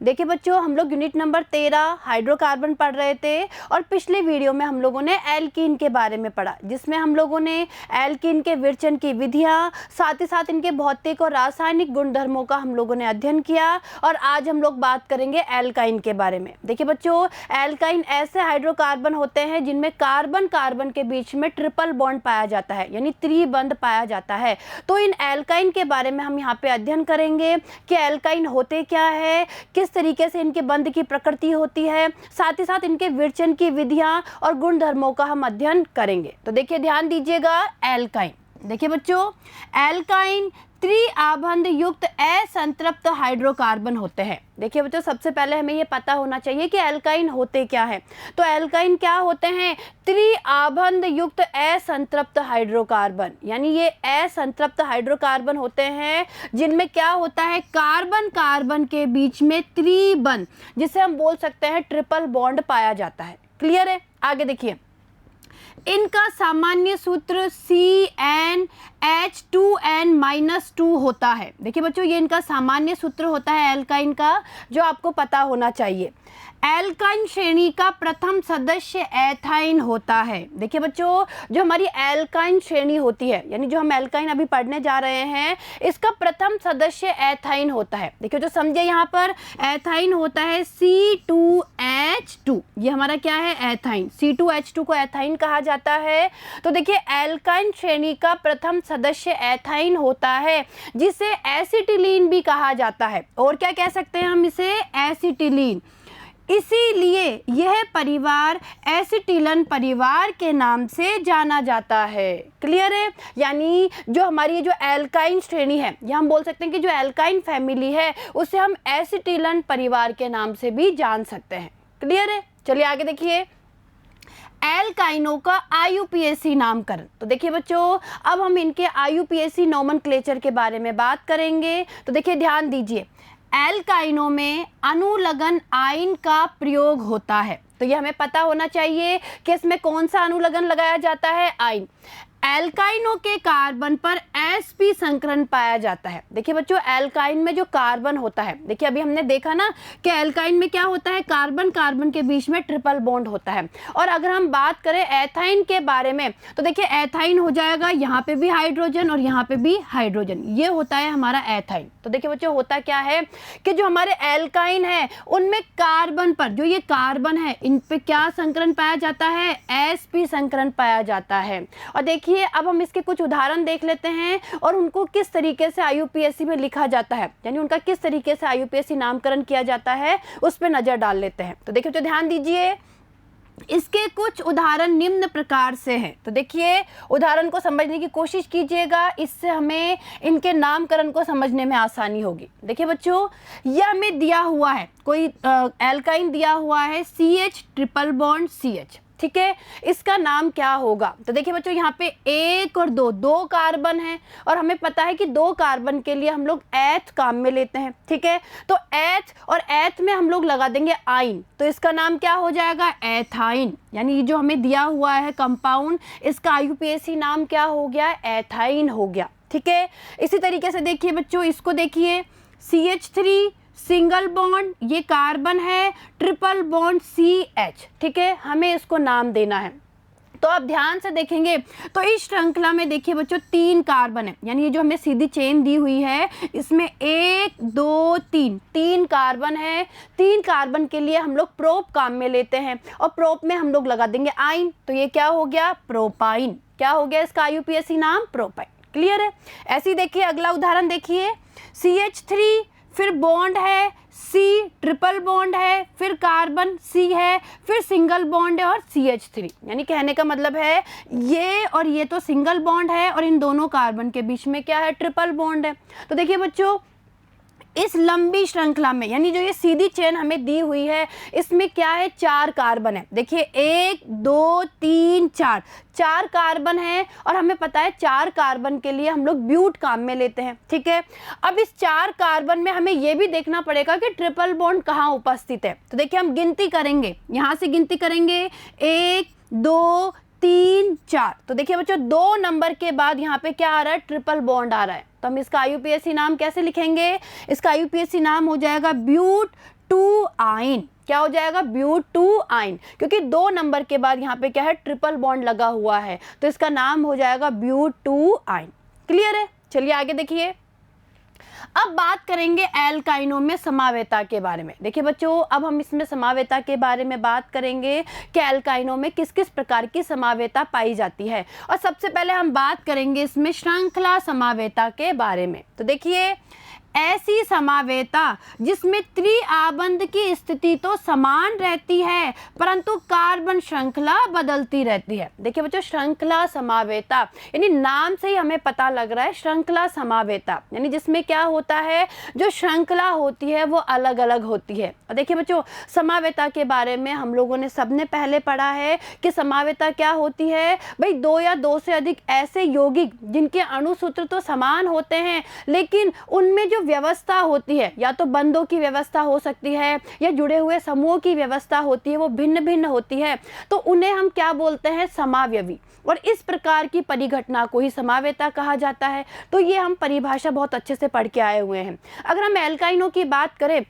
देखिए बच्चों, हम लोग यूनिट नंबर 13 हाइड्रोकार्बन पढ़ रहे थे और पिछले वीडियो में हम लोगों ने एल्कीन के बारे में पढ़ा, जिसमें हम लोगों ने एल्कीन के विरचन की विधियां, साथ ही साथ इनके भौतिक और रासायनिक गुणधर्मों का हम लोगों ने अध्ययन किया। और आज हम लोग बात करेंगे एल्काइन के बारे में। देखिए बच्चों, एल्काइन ऐसे हाइड्रोकार्बन होते हैं जिनमें कार्बन कार्बन के बीच में ट्रिपल बॉन्ड पाया जाता है, यानी त्रिबंध पाया जाता है। तो इन एल्काइन के बारे में हम यहाँ पे अध्ययन करेंगे कि एल्काइन होते क्या है, किस तरीके से इनके बंध की प्रकृति होती है, साथ ही साथ इनके विरचन की विधियां और गुणधर्मों का हम अध्ययन करेंगे। तो देखिए ध्यान दीजिएगा, एल्काइन। देखिए बच्चों, एल्काइन त्रिआबंध युक्त असंतृप्त हाइड्रोकार्बन होते हैं। देखिए बच्चों, सबसे पहले हमें ये पता होना चाहिए कि एल्काइन होते क्या है। तो एल्काइन क्या होते हैं? त्रिआबंध युक्त असंतृप्त हाइड्रोकार्बन, यानी ये असंतृप्त हाइड्रोकार्बन होते हैं जिनमें क्या होता है, कार्बन कार्बन के बीच में त्रिबंध, जिसे हम बोल सकते हैं ट्रिपल बॉन्ड पाया जाता है। क्लियर है? आगे देखिए, इनका सामान्य सूत्र CnH2n-2 होता है। देखिए बच्चों, ये इनका सामान्य सूत्र होता है एल्काइन का, जो आपको पता होना चाहिए। एल्काइन श्रेणी का प्रथम सदस्य एथाइन होता है। देखिए बच्चों, जो हमारी एल्काइन श्रेणी होती है, यानी जो हम एल्काइन अभी पढ़ने जा रहे हैं, इसका प्रथम सदस्य एथाइन होता है। देखिए जो समझे, यहाँ पर एथाइन होता है C2H2, ये हमारा क्या है, एथाइन। C2H2 को एथाइन कहा जाता है। तो देखिए, एल्काइन श्रेणी का प्रथम सदस्य एथाइन होता है, जिसे एसिटिलीन भी कहा जाता है। और क्या कह सकते हैं हम इसे? एसिटिलीन। इसीलिए यह परिवार एसिटिलन परिवार के नाम से जाना जाता है। क्लियर है? यानी जो हमारी ये जो एल्काइन श्रेणी है, या हम बोल सकते हैं कि जो एल्काइन फैमिली है, उसे हम एसिटिलन परिवार के नाम से भी जान सकते हैं। क्लियर है? चलिए आगे देखिए, एल्काइनों का IUPAC नामकरण। तो देखिए बच्चों, अब हम इनके IUPAC नोमेनक्लेचर के बारे में बात करेंगे। तो देखिए ध्यान दीजिए, एल्काइनों में अनुलग्न आयन का प्रयोग होता है। तो ये हमें पता होना चाहिए कि इसमें कौन सा अनुलग्न लगाया जाता है, आयन। एल्काइनों के कार्बन पर sp संकरण पाया जाता है। देखिए बच्चों, एल्काइन में जो कार्बन होता है, देखिए अभी हमने देखा ना कि एल्काइन में क्या होता है, कार्बन कार्बन के बीच में ट्रिपल बॉन्ड होता है। और अगर हम बात करें एथाइन के बारे में, तो देखिए एथाइन हो जाएगा, यहाँ पे भी हाइड्रोजन और यहाँ पे भी हाइड्रोजन, ये होता है हमारा एथाइन। तो देखिए बच्चों, होता क्या है कि जो हमारे एल्काइन है, उनमें कार्बन पर, जो ये कार्बन है, इन पे क्या संकरण पाया जाता है, sp संकरण पाया जाता है। और देखिए, अब हम इसके कुछ उदाहरण देख लेते हैं और उनको किस तरीके से IUPAC में लिखा जाता है, यानी उनका किस तरीके से IUPAC नामकरण किया जाता है, उस पर नजर डाल लेते हैं। तो देखिए, तो ध्यान दीजिए, इसके कुछ उदाहरण निम्न प्रकार से हैं। तो देखिए, उदाहरण को समझने की कोशिश कीजिएगा, इससे हमें इनके नामकरण को समझने में आसानी होगी। देखिए बच्चों, यह हमें दिया हुआ है, कोई एल्काइन दिया हुआ है, CH ट्रिपल बॉन्ड CH, ठीक है, इसका नाम क्या होगा? तो देखिए बच्चों, यहाँ पे 1 और 2 कार्बन है, और हमें पता है कि 2 कार्बन के लिए हम लोग एथ काम में लेते हैं। ठीक है, तो एथ और एथ में हम लोग लगा देंगे आइन, तो इसका नाम क्या हो जाएगा, एथाइन। यानी ये जो हमें दिया हुआ है कंपाउंड, इसका IUPAC नाम क्या हो गया, एथाइन हो गया। ठीक है, इसी तरीके से देखिए बच्चों, इसको देखिए, CH3 सिंगल बॉन्ड, ये कार्बन है, ट्रिपल बॉन्ड CH। ठीक है, हमें इसको नाम देना है। तो आप ध्यान से देखेंगे तो इस श्रृंखला में देखिए बच्चों, 3 कार्बन है, यानी ये जो हमें सीधी चेन दी हुई है, इसमें 1 2 3 कार्बन है। 3 कार्बन के लिए हम लोग प्रोप काम में लेते हैं, और प्रोप में हम लोग लगा देंगे आइन, तो ये क्या हो गया, प्रोपाइन। क्या हो गया इसका IUPAC नाम, प्रोपाइन। क्लियर है? ऐसे ही देखिए, अगला उदाहरण देखिए, CH3, फिर बॉन्ड है C, ट्रिपल बॉन्ड है, फिर कार्बन C है, फिर सिंगल बॉन्ड है और CH3। यानी कहने का मतलब है, ये और ये तो सिंगल बॉन्ड है, और इन दोनों कार्बन के बीच में क्या है, ट्रिपल बॉन्ड है। तो देखिए बच्चों, इस लंबी श्रृंखला में, यानी जो ये सीधी चेन हमें दी हुई है, इसमें क्या है, 4 कार्बन है। देखिए 1 2 3 4 कार्बन है, और हमें पता है 4 कार्बन के लिए हम लोग ब्यूट काम में लेते हैं। ठीक है, अब इस 4 कार्बन में हमें ये भी देखना पड़ेगा कि ट्रिपल बॉन्ड कहाँ उपस्थित है। तो देखिए, हम गिनती करेंगे, यहाँ से गिनती करेंगे, 1 2 3 4। तो देखिए बच्चों, 2 नंबर के बाद यहाँ पे क्या आ रहा है, ट्रिपल बॉन्ड आ रहा है। तो हम इसका IUPAC नाम कैसे लिखेंगे, इसका IUPAC नाम हो जाएगा ब्यूट ब्यूटूआइन। क्या हो जाएगा? ब्यूटूआइन, क्योंकि 2 नंबर के बाद यहाँ पे क्या है? ट्रिपल बॉन्ड लगा हुआ है, तो इसका नाम हो जाएगा ब्यूटूआइन। क्लियर है? चलिए आगे देखिए। अब बात करेंगे एल्काइनों में समावेता के बारे में। देखिए बच्चों, अब हम इसमें समावेता के बारे में बात करेंगे कि एल्काइनों में किस किस प्रकार की समावेता पाई जाती है। और सबसे पहले हम बात करेंगे इसमें श्रृंखला समावेता के बारे में। तो देखिए, ऐसी समावेता जिसमें त्रिआबंध की स्थिति तो समान रहती है परंतु कार्बन श्रृंखला बदलती रहती है। देखिए बच्चों, श्रृंखला समावेता यानी नाम से ही हमें पता लग रहा है श्रृंखला समावेता, यानी जिसमें क्या होता है, जो श्रृंखला होती है वो अलग अलग होती है। और देखिए बच्चों, समावेता के बारे में हम लोगों ने सबने पहले पढ़ा है कि समावेता क्या होती है। भाई 2 या 2 से अधिक ऐसे यौगिक जिनके अणुसूत्र तो समान होते हैं लेकिन उनमें जो व्यवस्था होती है, या तो बंधों की व्यवस्था हो सकती है या जुड़े हुए समूहों की व्यवस्था होती है, वो भिन्न भिन्न होती है, तो उन्हें हम क्या बोलते हैं? समावयवी। और इस प्रकार की परिघटना को ही समावेता कहा जाता है। तो ये हम परिभाषा बहुत अच्छे से पढ़ के आए हुए हैं। अगर हम एल्काइनों की बात करें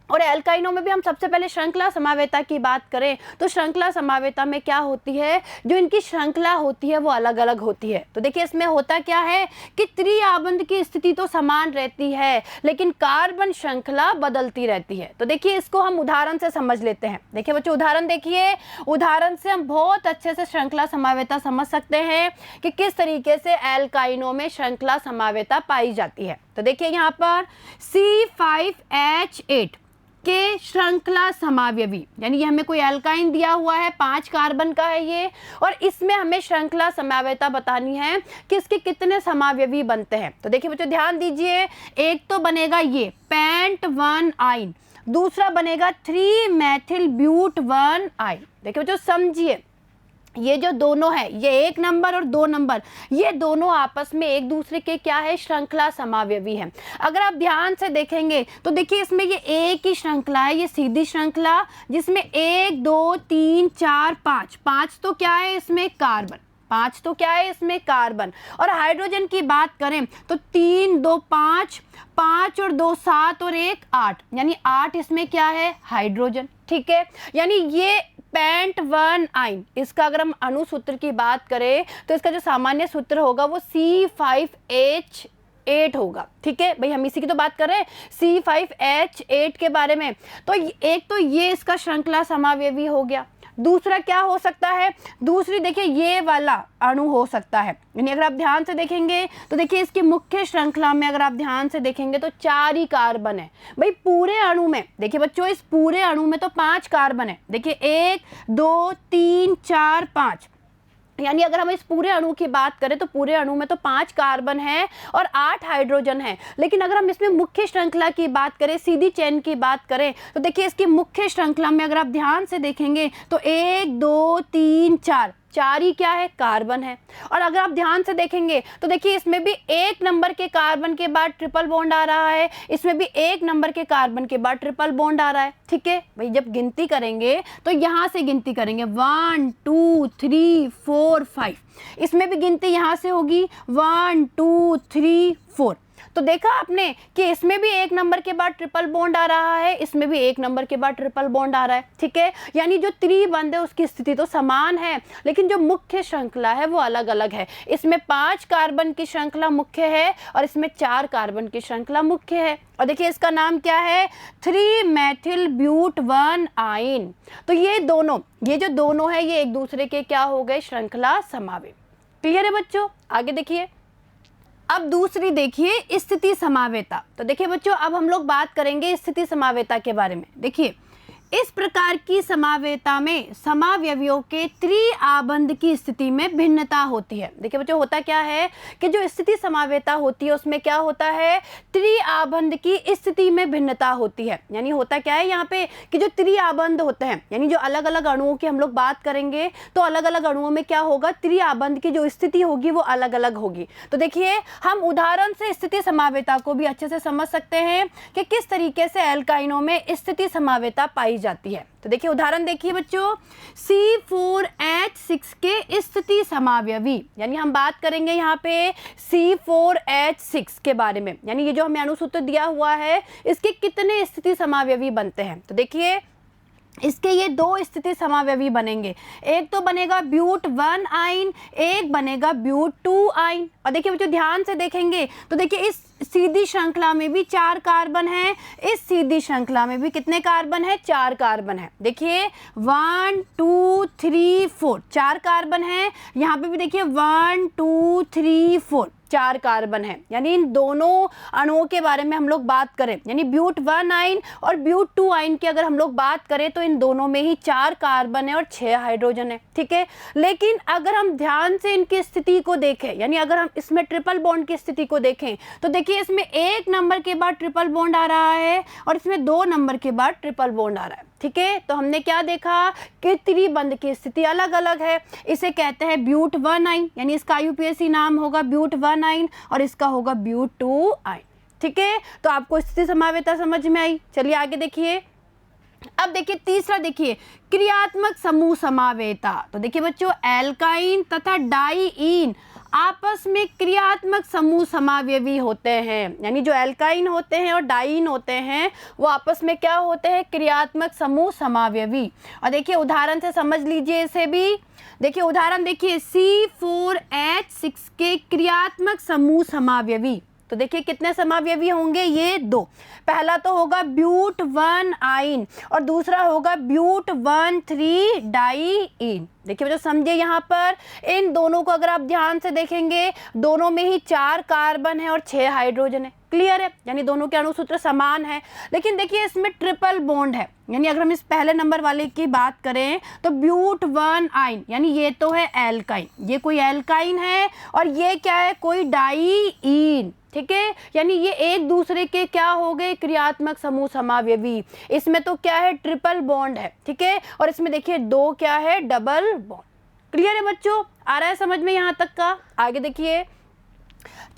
और एल्काइनों में भी हम सबसे पहले श्रृंखला समावेता की बात करें, तो श्रृंखला समावेता में क्या होती है, जो इनकी श्रृंखला होती है वो अलग अलग होती है। तो देखिए, इसमें होता क्या है कि त्रिआबंध की स्थिति तो समान रहती है लेकिन कार्बन श्रृंखला बदलती रहती है। तो देखिए, इसको हम उदाहरण से समझ लेते हैं। देखिए बच्चों, उदाहरण देखिए, उदाहरण से हम बहुत अच्छे से श्रृंखला समावेता समझ सकते हैं कि किस तरीके से एल्काइनों में श्रृंखला समावेता पाई जाती है। तो देखिए, यहाँ पर C5H8 के श्रृंखला समावयवी, यानी ये हमें कोई एल्काइन दिया हुआ है, 5 कार्बन का है ये, और इसमें हमें श्रृंखला समावयता बतानी है कि इसके कितने समावयवी बनते हैं। तो देखिए बच्चों, ध्यान दीजिए, एक तो बनेगा ये पेंट-1 आइन, दूसरा बनेगा 3-मेथिल-ब्यूट-1 आइन। देखिए बच्चों, समझिए, ये जो दोनों है, ये 1 नंबर और 2 नंबर, ये दोनों आपस में एक दूसरे के क्या है? श्रृंखला समावयवी है। अगर आप ध्यान से देखेंगे तो देखिए, इसमें ये एक ही श्रृंखला है, ये सीधी श्रृंखला, जिसमें 1 2 3 4 5 तो क्या है इसमें? कार्बन। 5 तो क्या है इसमें? कार्बन। और हाइड्रोजन की बात करें तो 3 2 5 5 और 2 7 और 1 8, यानी 8 इसमें क्या है? हाइड्रोजन। ठीक है, यानी ये पेंट-1 आइन, इसका अगर हम अणुसूत्र की बात करें तो इसका जो सामान्य सूत्र होगा वो C5H8 होगा। ठीक है भाई, हम इसी की तो बात कर रहे हैं, C5H8 के बारे में। तो एक तो ये इसका श्रृंखला समावयवी हो गया। दूसरा क्या हो सकता है? दूसरी देखिए, ये वाला अणु हो सकता है, यानी अगर आप ध्यान से देखेंगे तो देखिए, इसकी मुख्य श्रृंखला में अगर आप ध्यान से देखेंगे तो 4 ही कार्बन है। भाई पूरे अणु में देखिए बच्चों, इस पूरे अणु में तो 5 कार्बन है। देखिए 1 2 3 4 5, यानी अगर हम इस पूरे अणु की बात करें तो पूरे अणु में तो 5 कार्बन है और 8 हाइड्रोजन है। लेकिन अगर हम इसमें मुख्य श्रृंखला की बात करें, सीधी चेन की बात करें, तो देखिए इसकी मुख्य श्रृंखला में अगर आप ध्यान से देखेंगे तो 1 2 3 4 ही क्या है? कार्बन है। और अगर आप ध्यान से देखेंगे तो देखिए, इसमें भी 1 नंबर के कार्बन के बाद ट्रिपल बॉन्ड आ रहा है, इसमें भी 1 नंबर के कार्बन के बाद ट्रिपल बॉन्ड आ रहा है। ठीक है भाई, जब गिनती करेंगे तो यहाँ से गिनती करेंगे 1 2 3 4 5, इसमें भी गिनती यहाँ से होगी 1 2 3 4। तो देखा आपने कि इसमें भी 1 नंबर के बाद ट्रिपल बॉन्ड आ रहा है, इसमें भी 1 नंबर के बाद ट्रिपल बॉन्ड आ रहा है। ठीक है, यानी जो त्रिबंध है उसकी स्थिति तो समान है लेकिन जो मुख्य श्रृंखला है वो अलग अलग है। इसमें 5 कार्बन की श्रृंखला मुख्य है और इसमें 4 कार्बन की श्रृंखला मुख्य है। और देखिए, इसका नाम क्या है? 3-मेथिल-ब्यूट-1 आइन। तो ये जो दोनों है, ये एक दूसरे के क्या हो गए? श्रृंखला समावयवी। क्लियर है बच्चों? आगे देखिए, अब दूसरी देखिए स्थिति समावेता। तो देखिए बच्चों, अब हम लोग बात करेंगे स्थिति समावेता के बारे में। देखिए, इस प्रकार की समावेता में समावयवियों के त्रिआबंध की स्थिति में भिन्नता होती है। देखिए बच्चों, होता क्या है कि जो स्थिति समावेता होती है उसमें क्या होता है? त्रिआबंध की स्थिति में भिन्नता होती है। यानी होता क्या है यहाँ पे कि जो त्रिआबंध होते हैं, यानी जो अलग अलग अणुओं की हम लोग बात करेंगे तो अलग अलग अणुओं में क्या होगा? त्रिआबंध की जो स्थिति होगी वो अलग अलग होगी। तो देखिए, हम उदाहरण से स्थिति समावेता को भी अच्छे से समझ सकते हैं कि किस तरीके से एल्काइनों में स्थिति समावेता पाई पाई जाती है। तो देखिए उदाहरण देखिए बच्चों, C4H6 के स्थिति समावयवी, यानी हम बात करेंगे यहाँ पे C4H6 के बारे में, यानी ये जो हमें अणुसूत्र दिया हुआ है इसके कितने स्थिति समावयवी बनते हैं। तो देखिए इसके ये दो स्थिति समावयवी बनेंगे, एक तो बनेगा ब्यूट 1 आइन, एक बनेगा ब्यूट 2 आइन। और देखिए बच्चों ध्यान से देखेंगे तो देखिए इस सीधी श्रृंखला में भी 4 कार्बन है, इस सीधी श्रृंखला में भी कितने कार्बन है, 4 कार्बन है। देखिए 1 2 3 4 4 कार्बन है, यहाँ पे भी देखिए 1 2 3 4 4 कार्बन है। यानी इन दोनों अणुओं के बारे में हम लोग बात करें, यानी ब्यूट 1 आइन और ब्यूट 2 आइन की अगर हम लोग बात करें तो इन दोनों में ही 4 कार्बन है और 6 हाइड्रोजन है, ठीक है। लेकिन अगर हम ध्यान से इनकी स्थिति को देखें, यानी अगर हम इसमें ट्रिपल बॉन्ड की स्थिति को देखें तो देखिए इसमें 1 नंबर के बाद ट्रिपल बॉन्ड आ रहा है और इसमें 2 नंबर के बाद ट्रिपल बॉन्ड आ रहा है, ठीक है। तो हमने क्या देखा कि त्रिबंध की स्थिति अलग अलग है। इसे कहते हैं ब्यूट 1 आइन, यानी इसका यूपीएससी नाम होगा ब्यूट 1 आइन और इसका होगा ब्यूट 2 आइन, ठीक है। तो आपको स्थिति समावेता समझ में आई। चलिए आगे देखिए। अब देखिए तीसरा, देखिए क्रियात्मक समूह समावेता। तो देखिए बच्चों एल्काइन तथा डाईईन आपस में क्रियात्मक समूह समावयवी होते हैं, यानी जो एल्काइन होते हैं और डाईन होते हैं वो आपस में क्या होते हैं, क्रियात्मक समूह समावयवी। और देखिए उदाहरण से समझ लीजिए इसे भी। देखिए उदाहरण देखिए C4H6 के क्रियात्मक समूह समावयवी। तो देखिए कितने समावयवी होंगे, ये 2। पहला तो होगा ब्यूट 1 आइन और दूसरा होगा ब्यूट 1 3 डाईईन। देखिए बच्चों समझिए यहाँ पर इन दोनों को अगर आप ध्यान से देखेंगे दोनों में ही 4 कार्बन है और 6 हाइड्रोजन है, क्लियर है, यानी दोनों के अणुसूत्र समान है। लेकिन देखिए इसमें ट्रिपल बॉन्ड है, यानी अगर हम इस पहले नंबर वाले की बात करें तो ब्यूट 1 आइन, यानी ये तो है एल्काइन, ये कोई एल्काइन है और ये क्या है, कोई डाईईन, ठीक है। यानी ये एक दूसरे के क्या हो गए, क्रियात्मक समूह समावयवी। इसमें तो क्या है, ट्रिपल बॉन्ड है, ठीक है, और इसमें देखिए 2 क्या है, डबल बॉन्ड। क्लियर है बच्चों, आ रहा है समझ में यहाँ तक का। आगे देखिए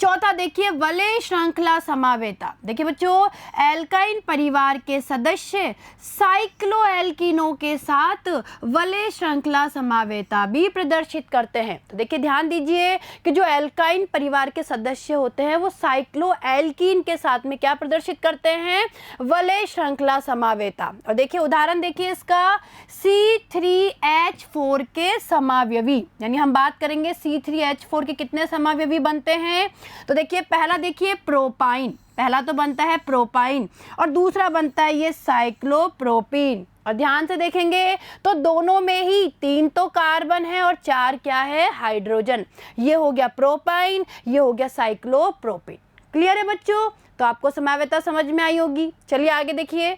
चौथा, देखिए वलय श्रृंखला समावेता। देखिए बच्चों एल्काइन परिवार के सदस्य साइक्लोएल्किनों के साथ वलय श्रृंखला समावेता भी प्रदर्शित करते हैं। तो देखिए ध्यान दीजिए कि जो एल्काइन परिवार के सदस्य होते हैं वो साइक्लोएल्किन के साथ में क्या प्रदर्शित करते हैं, वलय श्रृंखला समावेता। और देखिए उदाहरण देखिए इसका C3H4 के समावयवी, यानी हम बात करेंगे C3H4 के कितने समावयवी बनते हैं। तो देखिए पहला देखिए प्रोपाइन, पहला तो बनता है प्रोपाइन और दूसरा बनता है ये साइक्लोप्रोपीन। और ध्यान से देखेंगे तो दोनों में ही 3 तो कार्बन है और 4 क्या है, हाइड्रोजन। ये हो गया प्रोपाइन, ये हो गया साइक्लोप्रोपीन। क्लियर है बच्चों, तो आपको समावेता समझ में आई होगी। चलिए आगे देखिए।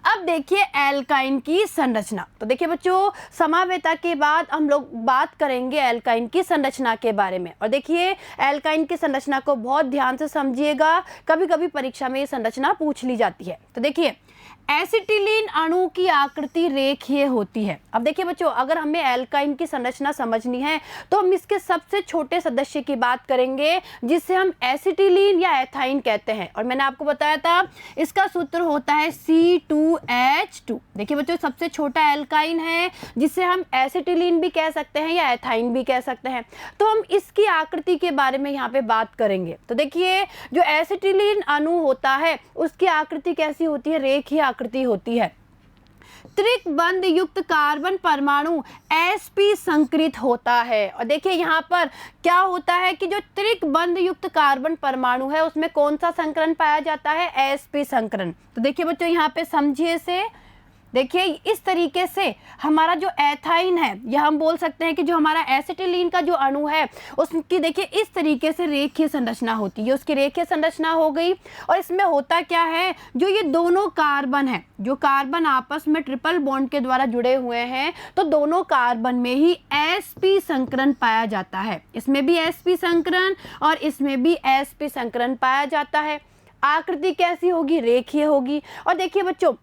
अब देखिए एल्काइन की संरचना। तो देखिए बच्चों समावेता के बाद हम लोग बात करेंगे एल्काइन की संरचना के बारे में। और देखिए एल्काइन की संरचना को बहुत ध्यान से समझिएगा, कभी कभी परीक्षा में ये संरचना पूछ ली जाती है। तो देखिए एसिटिलीन अणु की आकृति रेखीय होती है। अब देखिए बच्चों अगर हमें एल्काइन की संरचना समझनी है तो हम इसके सबसे छोटे सदस्य की बात करेंगे जिसे हम एसिटिलीन या एथाइन कहते हैं। और मैंने आपको बताया था इसका सूत्र होता है C2H2। देखिए बच्चों सबसे छोटा एल्काइन है जिसे हम एसिटिलीन भी कह सकते हैं या एथाइन भी कह सकते हैं। तो हम इसकी आकृति के बारे में यहाँ पे बात करेंगे। तो देखिए जो एसिटिलीन अणु होता है उसकी आकृति कैसी होती है, रेखीय आकृति होती है। त्रिक बंध युक्त कार्बन परमाणु sp संकृत होता है। और देखिए यहाँ पर क्या होता है कि जो त्रिक बंध युक्त कार्बन परमाणु है उसमें कौन सा संकरण पाया जाता है, sp संकरण। तो देखिए बच्चों यहाँ पे समझिए से, देखिए इस तरीके से हमारा जो एथाइन है या हम बोल सकते हैं कि जो हमारा एसिटिलीन का जो अणु है उसकी देखिए इस तरीके से रेखीय संरचना होती है, उसकी रेखीय संरचना हो गई। और इसमें होता क्या है, जो ये दोनों कार्बन है, जो कार्बन आपस में ट्रिपल बॉन्ड के द्वारा जुड़े हुए हैं तो दोनों कार्बन में ही sp संकरण पाया जाता है। इसमें भी sp संकरण और इसमें भी sp संकरण पाया जाता है। आकृति कैसी होगी, रेखीय होगी। और देखिए बच्चों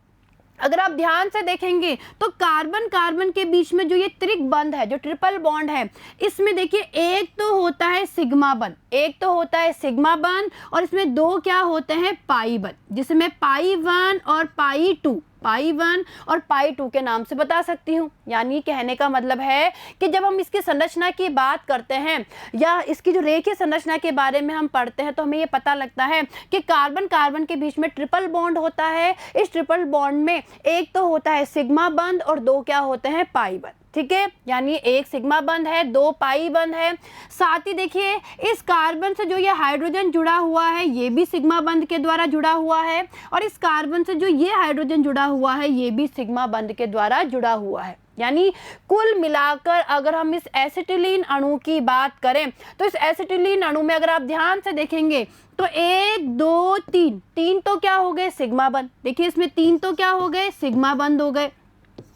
अगर आप ध्यान से देखेंगे तो कार्बन कार्बन के बीच में जो ये त्रिक बंध है, जो ट्रिपल बॉन्ड है, इसमें देखिए एक तो होता है सिग्मा बंध, एक तो होता है सिग्मा बंध और इसमें 2 क्या होते हैं, पाई बंध, जिसमें पाई 1 और पाई 2 पाई 1 और पाई 2 के नाम से बता सकती हूँ। यानी कहने का मतलब है कि जब हम इसकी संरचना की बात करते हैं या इसकी जो रेखीय संरचना के बारे में हम पढ़ते हैं तो हमें ये पता लगता है कि कार्बन कार्बन के बीच में ट्रिपल बॉन्ड होता है। इस ट्रिपल बॉन्ड में एक तो होता है सिग्मा बंध और दो क्या होते हैं, पाई बंध। ठीक है, यानी एक सिग्मा बंध है, दो पाई बंध है। साथ ही देखिए इस कार्बन से जो ये हाइड्रोजन जुड़ा हुआ है ये भी सिग्मा बंध के द्वारा जुड़ा हुआ है, और इस कार्बन से जो ये हाइड्रोजन जुड़ा हुआ है ये भी सिग्मा बंध के द्वारा जुड़ा हुआ है। यानी कुल मिलाकर अगर हम इस एसिटिलीन अणु की बात करें तो इस एसिटिलीन अणु में अगर आप ध्यान से देखेंगे तो 1 2 3 तीन तो क्या हो गए, सिग्मा बंध। देखिए इसमें तीन तो क्या हो गए, सिग्मा बंध हो गए,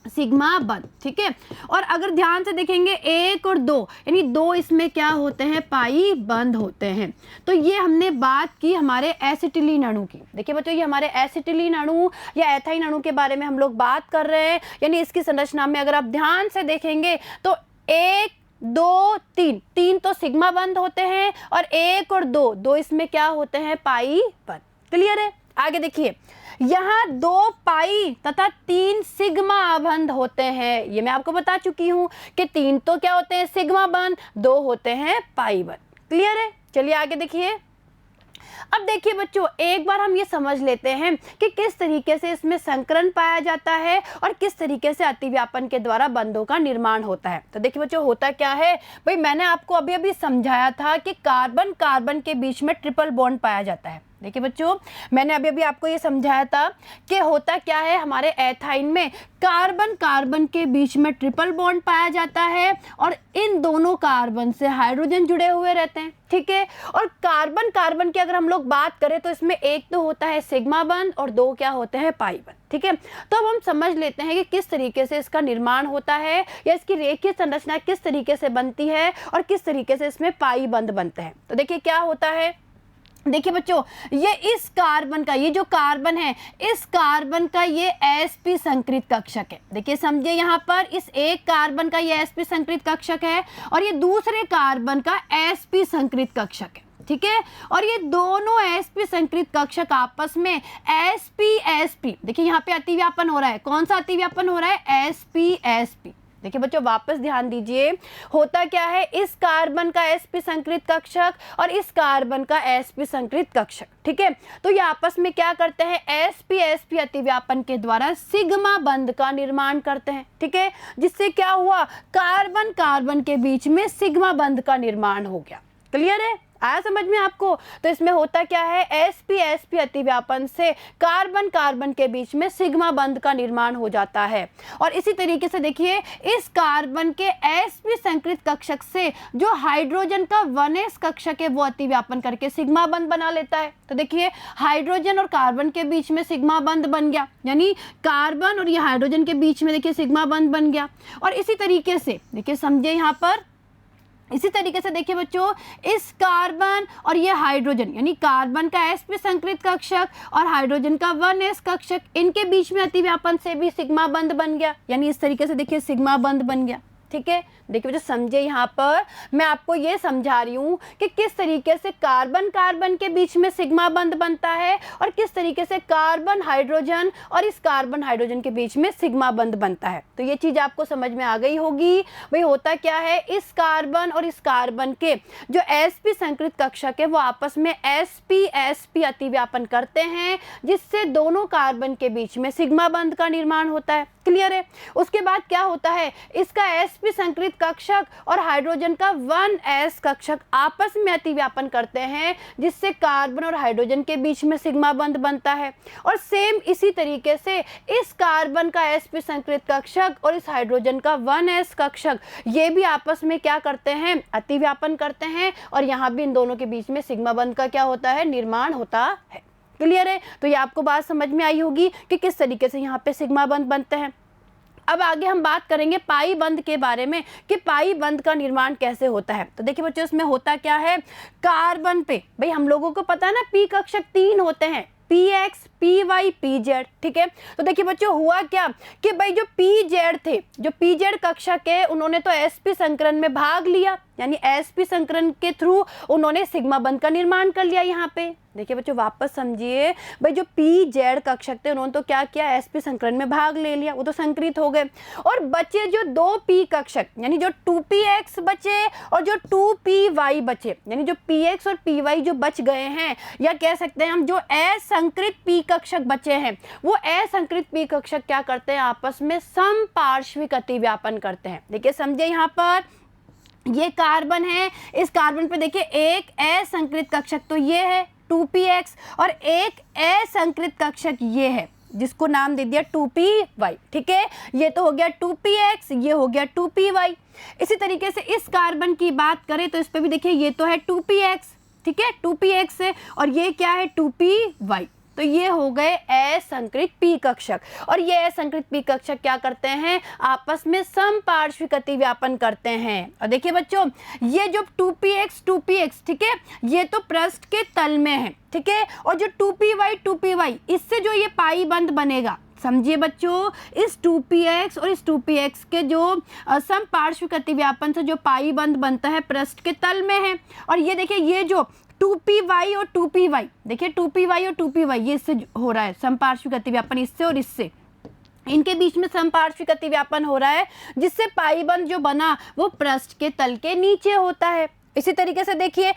सिग्मा बंध। ठीक है, और अगर ध्यान से देखेंगे 1 और 2 यानी 2 इसमें क्या होते हैं, पाई बंध होते हैं। तो ये हमने बात की हमारे एसिटिलीन अणु की। देखिए बच्चों ये हमारे एसिटिलीन अणु या एथाइन अणु के बारे में हम लोग बात कर रहे हैं। यानी इसकी संरचना में अगर आप ध्यान से देखेंगे तो 1 2 3 तीन तो सिग्मा बंध होते हैं और 1 और 2 इसमें क्या होते हैं, पाई बंध। क्लियर है। आगे देखिए यहाँ 2 पाई तथा 3 सिग्मा बंध होते हैं। ये मैं आपको बता चुकी हूँ कि 3 तो क्या होते हैं, सिग्मा बंध, 2 होते हैं पाई बंध। क्लियर है। चलिए आगे देखिए। अब देखिए बच्चों एक बार हम ये समझ लेते हैं कि किस तरीके से इसमें संकरण पाया जाता है और किस तरीके से अतिव्यापन के द्वारा बंधों का निर्माण होता है। तो देखिए बच्चों होता क्या है, भाई मैंने आपको अभी अभी समझाया था कि कार्बन कार्बन के बीच में ट्रिपल बॉन्ड पाया जाता है। देखिए बच्चों मैंने अभी अभी आपको ये समझाया था कि होता क्या है, हमारे एथाइन में कार्बन कार्बन के बीच में ट्रिपल बॉन्ड पाया जाता है और इन दोनों कार्बन से हाइड्रोजन जुड़े हुए रहते हैं। ठीक है, और कार्बन कार्बन की अगर हम लोग बात करें तो इसमें एक तो होता है सिग्मा बंध और 2 क्या होते हैं, पाई बंध। ठीक है, तो अब हम समझ लेते हैं कि किस तरीके से इसका निर्माण होता है या इसकी रेखीय संरचना किस तरीके से बनती है और किस तरीके से इसमें पाई बंध बनते हैं। तो देखिए क्या होता है, देखिए बच्चों ये इस कार्बन का, ये जो कार्बन है इस कार्बन का ये sp संकृत कक्षक है। देखिए समझिए यहाँ पर इस एक कार्बन का ये sp संकृत कक्षक है और ये दूसरे कार्बन का sp संकृत कक्षक है। ठीक है, और ये दोनों sp संकृत कक्षक आपस में sp देखिए यहाँ पे अतिव्यापन हो रहा है। कौन सा अतिव्यापन हो रहा है, sp। देखिए बच्चों वापस ध्यान दीजिए, होता क्या है, इस कार्बन का sp संकृत कक्षक और इस कार्बन का sp संकृत कक्षक। ठीक है, तो ये आपस में क्या करते हैं, sp अतिव्यापन के द्वारा सिग्मा बंध का निर्माण करते हैं। ठीक है, जिससे क्या हुआ, कार्बन कार्बन के बीच में सिग्मा बंध का निर्माण हो गया। क्लियर है, आया समझ में आपको। तो इसमें होता क्या है, sp अतिव्यापन से कार्बन कार्बन के बीच में सिग्मा बंध का निर्माण हो जाता है। और इसी तरीके से देखिए इस कार्बन के sp संकृत कक्षक से जो हाइड्रोजन का 1s कक्षक है वो अतिव्यापन करके सिग्मा बंध बना लेता है। तो देखिए हाइड्रोजन और कार्बन के बीच में सिग्मा बंध बन गया, यानी कार्बन और ये हाइड्रोजन के बीच में देखिए सिग्मा बंध बन गया। और इसी तरीके से देखिए समझिए यहाँ पर, इसी तरीके से देखिए बच्चों इस कार्बन और ये हाइड्रोजन यानी कार्बन का sp संकृत कक्षक और हाइड्रोजन का 1s कक्षक, इनके बीच में अतिव्यापन से भी सिग्मा बंध बन गया। यानी इस तरीके से देखिए सिग्मा बंध बन गया। ठीक है, देखिए बच्चों समझे यहाँ पर मैं आपको ये समझा रही हूँ कि किस तरीके से कार्बन कार्बन के बीच में सिग्मा बंध बनता है और किस तरीके से कार्बन हाइड्रोजन और इस कार्बन हाइड्रोजन के बीच में सिग्मा बंध बनता है। तो ये चीज़ आपको समझ में आ गई होगी। भाई होता क्या है, इस कार्बन और इस कार्बन के जो sp संकृत कक्षक है वो आपस में sp अतिव्यापन करते हैं, जिससे दोनों कार्बन के बीच में सिग्मा बंध का निर्माण होता है। क्लियर है। उसके बाद क्या होता है, इसका sp संकृत कक्षक और हाइड्रोजन का 1s कक्षक आपस में अतिव्यापन करते हैं, जिससे कार्बन और हाइड्रोजन के बीच में सिग्मा बंध बनता है। और सेम इसी तरीके से इस कार्बन का sp संकृत कक्षक और इस हाइड्रोजन का 1s कक्षक ये भी आपस में क्या करते हैं, अतिव्यापन करते हैं, और यहाँ भी इन दोनों के बीच में सिग्मा बंध का क्या होता है, निर्माण होता है। क्लियर है। तो ये आपको बात समझ में आई होगी कि किस तरीके से यहाँ पे सिग्मा बंध बनते हैं। अब आगे हम बात करेंगे पाई बंध के बारे में कि पाई बंध का निर्माण कैसे होता है। तो देखिए बच्चों इसमें होता क्या है, कार्बन पे भाई हम लोगों को पता है ना p कक्षक 3 होते हैं, px py pz। ठीक है, तो देखिए बच्चों हुआ क्या कि भाई जो pz थे, जो pz कक्षक है उन्होंने तो sp संकरण में भाग लिया। यानी sp संकरण के थ्रू उन्होंने सिग्मा बंध का निर्माण कर लिया यहाँ पे। देखिए बच्चों वापस समझिए, भाई जो पी जेड कक्षक थे उन्होंने तो क्या किया, sp संकरण में भाग ले लिया, वो तो संकरित हो गए। और बचे जो दो p कक्षक यानी जो 2px बचे और जो 2py बचे, यानी जो px और py जो बच गए हैं, या कह सकते हैं हम जो असंकृत p कक्षक बचे हैं, वो असंकृत p कक्षक क्या करते हैं, आपस में समपार्श्विक अतिव्यापन करते हैं। देखिए समझे, यहाँ पर ये कार्बन है, इस कार्बन पे देखिए एक असंकृत कक्षक तो ये है 2px और एक असंकृत कक्षक ये है जिसको नाम दे दिया 2py। ठीक है, ये तो हो गया 2px, ये हो गया 2py। इसी तरीके से इस कार्बन की बात करें तो इस पे भी देखिए ये तो है 2px, ठीक है 2px है, और ये क्या है 2py। तो ये हो गए असंकृत p कक्षक, और ये असंकृत p कक्षक क्या करते हैं, आपस में समपार्श्विक अतिव्यापन करते हैं। और देखिए बच्चों ये जो 2px ठीक है, ये तो पृष्ठ के तल में है, ठीक है, और जो 2py इससे जो ये पाई बंध बनेगा, समझिए बच्चों, इस 2px और इस 2px के जो समपार्श्विक अतिव्यापन से जो पाई बंध बनता है पृष्ठ के तल में है। और ये देखिए ये जो 2py और 2py, देखिए 2py और 2py ये इससे हो रहा है समपार्श्विक अतिव्यापन, इससे और इससे, इनके बीच में समपार्श्विक अतिव्यापन हो रहा है, जिससे पाई बंध जो बना वो पृष्ठ के तल के नीचे होता है। इसी तरीके से देखिए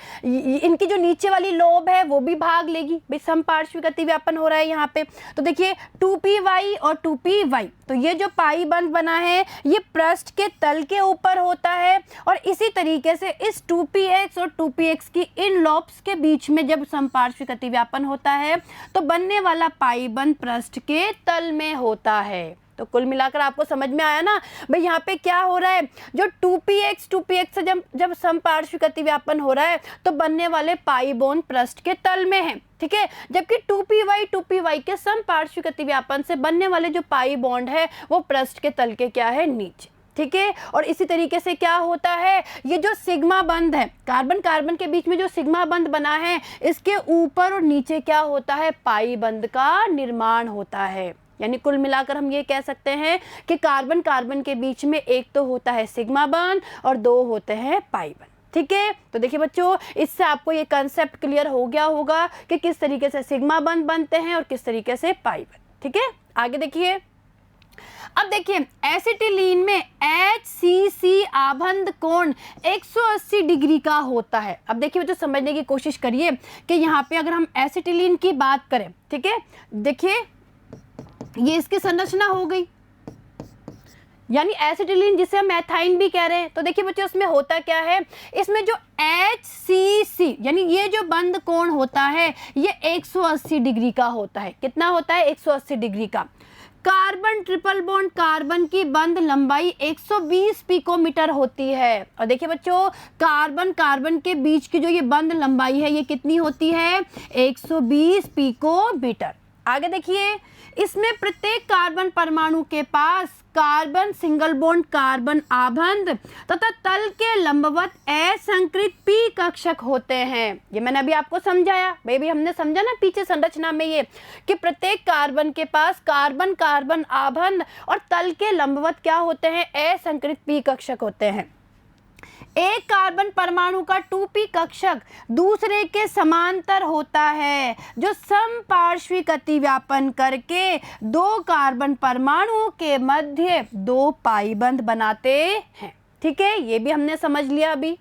इनकी जो नीचे वाली लोब है वो भी भाग लेगी, भाई समपार्श्विक अतिव्यापन हो रहा है यहाँ पे। तो देखिए 2py और 2py, तो ये जो पाई बंध बना है ये पृष्ठ के तल के ऊपर होता है, और इसी तरीके से इस 2px और 2px की इन लोब्स के बीच में जब समपार्श्विक अतिव्यापन होता है तो बनने वाला पाई बंध पृष्ठ के तल में होता है। तो कुल मिलाकर आपको समझ में आया ना भाई, यहाँ पे क्या हो रहा है, जो 2px से जब समपार्श्विक अतिव्यापन हो रहा है तो बनने वाले पाई बॉन्ड पृष्ठ के तल में है, ठीक है, जबकि 2py के समपार्श्विक अतिव्यापन से बनने वाले जो पाई बॉन्ड है वो पृष्ठ के तल के क्या है, नीचे, ठीक है। और इसी तरीके से क्या होता है, ये जो सिग्मा बंध है, कार्बन कार्बन के बीच में जो सिग्मा बंध बना है, इसके ऊपर और नीचे क्या होता है, पाई बंध का निर्माण होता है। यानी कुल मिलाकर हम ये कह सकते हैं कि कार्बन कार्बन के बीच में एक तो होता है सिग्मा बंध और दो होते हैं पाई बंध, ठीक है। तो देखिए बच्चों इससे आपको ये कंसेप्ट क्लियर हो गया होगा कि किस तरीके से सिग्मा बंध बनते हैं और किस तरीके से पाई बंध, ठीक है। आगे देखिए, अब देखिए एसिटिलीन में HCC आबंध कोण 180 डिग्री का होता है। अब देखिए बच्चों समझने की कोशिश करिए कि यहाँ पे अगर हम एसिटिलीन की बात करें, ठीक है, देखिए ये इसकी संरचना हो गई, यानी एसिटिलीन जिसे हम एथाइन भी कह रहे हैं। तो देखिए बच्चों इसमें होता क्या है, इसमें जो HCC यानी ये जो बंध कोण होता है ये 180 डिग्री का होता है। कितना होता है, 180 डिग्री का। कार्बन ट्रिपल बॉन्ड कार्बन की बंध लंबाई 120 पिकोमीटर होती है। और देखिए बच्चों कार्बन कार्बन के बीच की जो ये बंध लंबाई है ये कितनी होती है, 120 पिकोमीटर। आगे देखिए, इसमें प्रत्येक कार्बन परमाणु के पास कार्बन सिंगल बॉन्ड कार्बन आबंध तथा तल के लंबवत असंकृत p कक्षक होते हैं। ये मैंने अभी आपको समझाया, भाई हमने समझा ना पीछे संरचना में ये कि प्रत्येक कार्बन के पास कार्बन कार्बन आबंध और तल के लंबवत क्या होते हैं, असंकृत p कक्षक होते हैं। एक कार्बन परमाणु का 2p कक्षक दूसरे के समांतर होता है, जो समपार्श्विक अतिव्यापन करके दो कार्बन परमाणुओं के मध्य दो पाई बंध बनाते हैं, ठीक है। ये भी हमने समझ लिया अभी।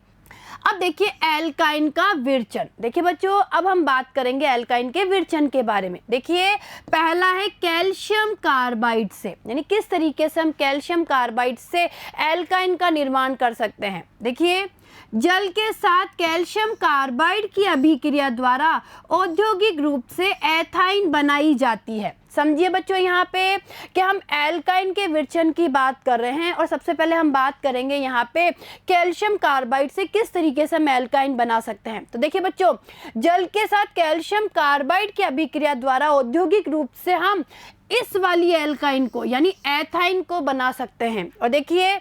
अब देखिए एल्काइन का विरचन। देखिए बच्चों अब हम बात करेंगे एल्काइन के विरचन के बारे में। देखिए पहला है कैल्शियम कार्बाइड से, यानी किस तरीके से हम कैल्शियम कार्बाइड से एल्काइन का निर्माण कर सकते हैं। देखिए जल के साथ कैल्शियम कार्बाइड की अभिक्रिया द्वारा औद्योगिक रूप से एथाइन बनाई जाती है। समझिए बच्चों यहाँ पे कि हम एल्काइन के विरचन की बात कर रहे हैं, और सबसे पहले हम बात करेंगे यहाँ पे कैल्शियम कार्बाइड से किस तरीके से हम एल्काइन बना सकते हैं। तो देखिए बच्चों जल के साथ कैल्शियम कार्बाइड की अभिक्रिया द्वारा औद्योगिक रूप से हम इस वाली एल्काइन को यानी एथाइन को बना सकते हैं। और देखिए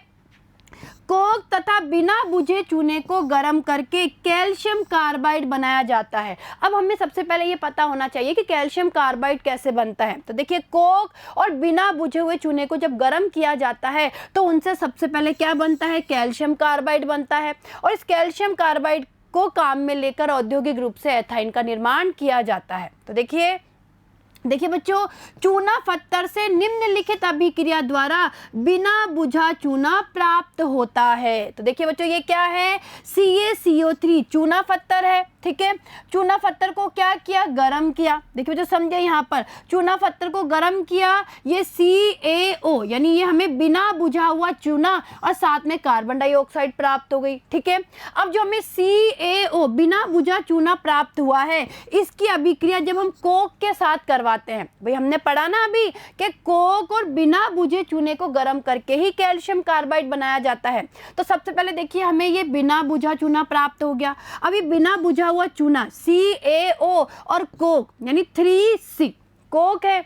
कोक तथा बिना बुझे चूने को गर्म करके कैल्शियम कार्बाइड बनाया जाता है। अब हमें सबसे पहले ये पता होना चाहिए कि कैल्शियम कार्बाइड कैसे बनता है। तो देखिए, कोक और बिना बुझे हुए चूने को जब गर्म किया जाता है तो उनसे सबसे पहले क्या बनता है, कैल्शियम कार्बाइड बनता है। और इस कैल्शियम कार्बाइड को काम में लेकर औद्योगिक रूप से एथाइन का निर्माण किया जाता है। तो देखिए बच्चों, चूना पत्थर से निम्नलिखित अभिक्रिया द्वारा बिना बुझा चूना प्राप्त होता है। तो देखिए बच्चों, ये क्या है, CaCO3 चूना पत्थर है, ठीक है। चूना पत्थर को क्या किया, गरम किया। देखिए बच्चों, समझे, यहाँ पर चूना पत्थर को गरम किया, ये CaO यानी ये हमें बिना बुझा हुआ चूना और साथ में कार्बन डाइऑक्साइड प्राप्त हो गई, ठीक है। अब जो हमें CaO बिना बुझा चूना प्राप्त हुआ है, इसकी अभिक्रिया जब हम कोक के साथ करवाते हैं, भाई हमने पढ़ा ना अभी कि कोक और बिना बुझे चूने को गर्म करके ही कैल्शियम कार्बाइड बनाया जाता है। तो सबसे पहले देखिए, हमें ये बिना बुझा चूना प्राप्त हो गया। अब ये बिना बुझा हुआ चूना CaO और कोक यानी 3C, कोक है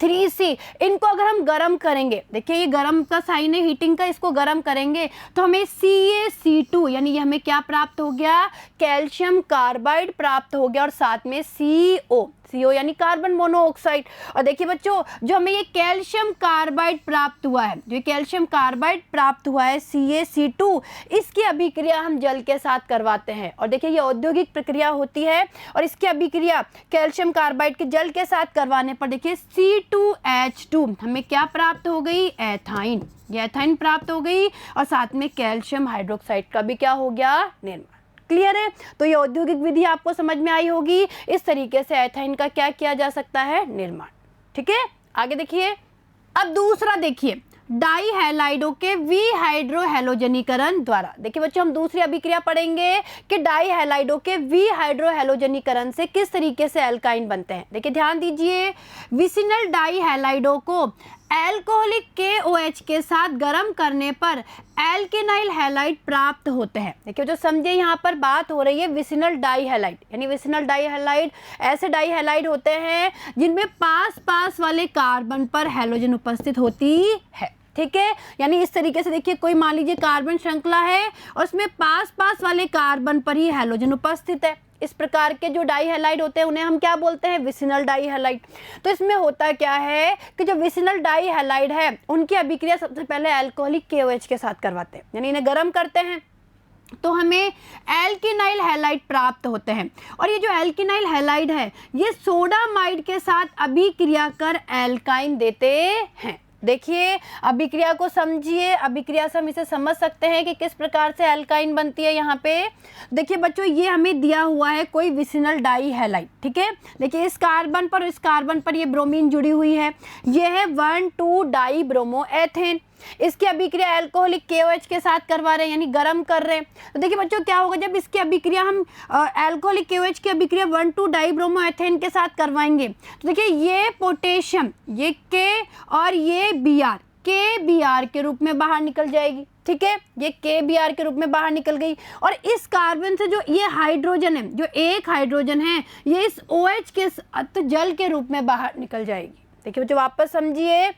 3C, इनको अगर हम गर्म करेंगे, देखिए ये गर्म का साइन है हीटिंग का, इसको गर्म करेंगे तो हमें CaC2 यानी ये हमें क्या प्राप्त हो गया, कैल्शियम कार्बाइड प्राप्त हो गया और साथ में CO यानी कार्बन मोनोऑक्साइड। और देखिए बच्चों, जो हमें ये कैल्शियम कार्बाइड प्राप्त हुआ है, जो कैल्शियम कार्बाइड प्राप्त हुआ है CaC2, इसकी अभिक्रिया हम जल के साथ करवाते हैं। और देखिए ये औद्योगिक प्रक्रिया होती है और इसकी अभिक्रिया कैल्शियम कार्बाइड के जल के साथ करवाने पर देखिए C2H2 हमें क्या प्राप्त हो गई, एथाइन। ये एथाइन प्राप्त हो गई और साथ में कैल्शियम हाइड्रोक्साइड का भी क्या हो गया, निर्माण। क्लियर है। तो ये औद्योगिक विधि आपको समझ में आई होगी। इस तरीके से एथाइन का क्या किया जा सकता है, निर्माण। ठीक है, आगे देखिए। अब दूसरा देखिए, डाई हैलाइडों के विहाइड्रोहैलोजनीकरण द्वारा। देखिए बच्चों, हम दूसरी अभिक्रिया पढ़ेंगे कि डाई हैलाइडों के विहाइड्रोहैलोजनीकरण से किस तरीके से एल्काइन बनते हैं। देखिए ध्यान दीजिए, विसिनल डाई हैलाइडों को एल्कोहलिक KOH के साथ गर्म करने पर एल्केनाइल हैलाइड प्राप्त होते हैं। देखिए जो समझे, यहाँ पर बात हो रही है विसिनल डाई हैलाइड, यानी विसिनल डाई हैलाइड ऐसे डाई हैलाइड होते हैं जिनमें पास वाले कार्बन पर हैलोजन उपस्थित होती है। ठीक है, यानी इस तरीके से देखिए, कोई मान लीजिए कार्बन श्रृंखला है और उसमें पास वाले कार्बन पर ही हैलोजन उपस्थित है। इस प्रकार के जो डाई हैलाइड होते हैं उन्हें हम क्या बोलते हैं, विसिनल डाई हैलाइड। तो इसमें होता क्या है कि जो विसिनल डाई हैलाइड है उनकी अभिक्रिया सबसे पहले एल्कोहलिक KOH के साथ करवाते हैं, यानी इन्हें गर्म करते हैं तो हमें एल्केनाइल हैलाइड प्राप्त होते हैं। और ये जो एल्केनाइल हैलाइड है ये सोडामाइड के साथ अभिक्रिया कर एल्काइन देते हैं। देखिए अभिक्रिया को समझिए, अभिक्रिया से हम इसे समझ सकते हैं कि किस प्रकार से एल्काइन बनती है। यहाँ पे देखिए बच्चों, ये हमें दिया हुआ है कोई विसिनल डाई हैलाइड, ठीक है। देखिए इस कार्बन पर, इस कार्बन पर ये ब्रोमीन जुड़ी हुई है, ये है 1,2 डाई ब्रोमो एथेन। इसकी अभिक्रिया एल्कोहलिक KOH के साथ करवा रहे हैं, यानी गर्म कर रहे हैं। तो देखिए बच्चों क्या होगा, जब इसकी अभिक्रिया हम एल्कोहलिक KOH की अभिक्रिया 1,2 डाई ब्रोमो एथेन के साथ करवाएंगे तो देखिए ये पोटेशियम, ये K और ये Br, KBr के रूप में बाहर निकल जाएगी। ठीक है, ये KBr के रूप में बाहर निकल गई और इस कार्बन से जो ये हाइड्रोजन है, जो एक हाइड्रोजन है, ये इस OH के साथ जल के रूप में बाहर निकल जाएगी। देखिए बच्चों वापस समझिए,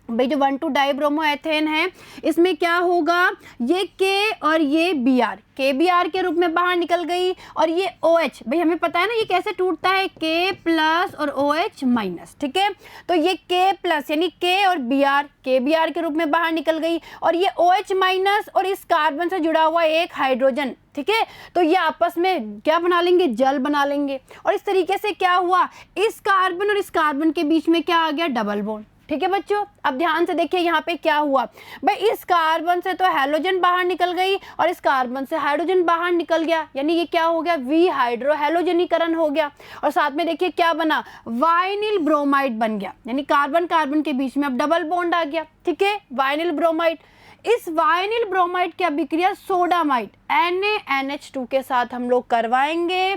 भाई जो 1,2 डाई ब्रोमो एथेन है इसमें क्या होगा, ये K और ये Br, KBr के रूप में बाहर निकल गई और ये OH, भाई हमें पता है ना ये कैसे टूटता है, K प्लस और OH माइनस। ठीक है, तो ये K प्लस यानी K और Br, KBr के रूप में बाहर निकल गई और ये OH माइनस और इस कार्बन से जुड़ा हुआ एक हाइड्रोजन, ठीक है, तो ये आपस में क्या बना लेंगे, जल बना लेंगे। और इस तरीके से क्या हुआ, इस कार्बन और इस कार्बन के बीच में क्या आ गया, डबल बॉन्ड। ठीक है बच्चों, अब ध्यान से देखिए यहाँ पे क्या हुआ, भाई इस कार्बन से तो हैलोजन बाहर निकल गई और इस कार्बन से हाइड्रोजन बाहर निकल गया, यानी ये क्या हो गया, विहाइड्रोहैलोजनीकरण हो गया। और साथ में देखिए क्या बना, वाइनिल ब्रोमाइड बन गया, यानी कार्बन कार्बन के बीच में अब डबल बॉन्ड आ गया। ठीक है, वाइनिल ब्रोमाइड। इस वाइनिल ब्रोमाइड की अभिक्रिया सोडामाइड NaNH2 के साथ हम लोग करवाएंगे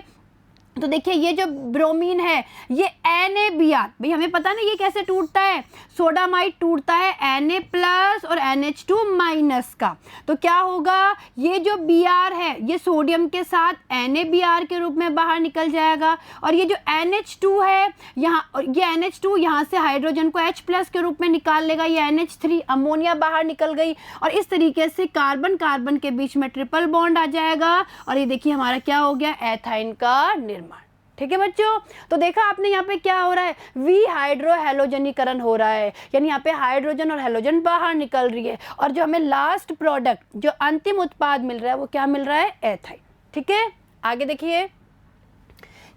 तो देखिए ये जो ब्रोमीन है ये NaBr, भाई हमें पता ना ये कैसे टूटता है, सोडामाइड टूटता है Na प्लस और NH2 माइनस का। तो क्या होगा, ये जो Br है ये सोडियम के साथ NaBr के रूप में बाहर निकल जाएगा, और ये जो NH2 है यहाँ, और ये NH2 यहाँ से हाइड्रोजन को H प्लस के रूप में निकाल लेगा, ये NH3 अमोनिया बाहर निकल गई, और इस तरीके से कार्बन कार्बन के बीच में ट्रिपल बॉन्ड आ जाएगा, और ये देखिए हमारा क्या हो गया, एथाइन का निर्माण। ठीक है बच्चों, तो देखा आपने यहाँ पे क्या हो रहा है, वी हाइड्रो हेलोजनीकरण हो रहा है, यानी यहाँ पे हाइड्रोजन और हेलोजन बाहर निकल रही है, और जो हमें लास्ट प्रोडक्ट, जो अंतिम उत्पाद मिल रहा है वो क्या मिल रहा है, एथाइन। ठीक है, आगे देखिए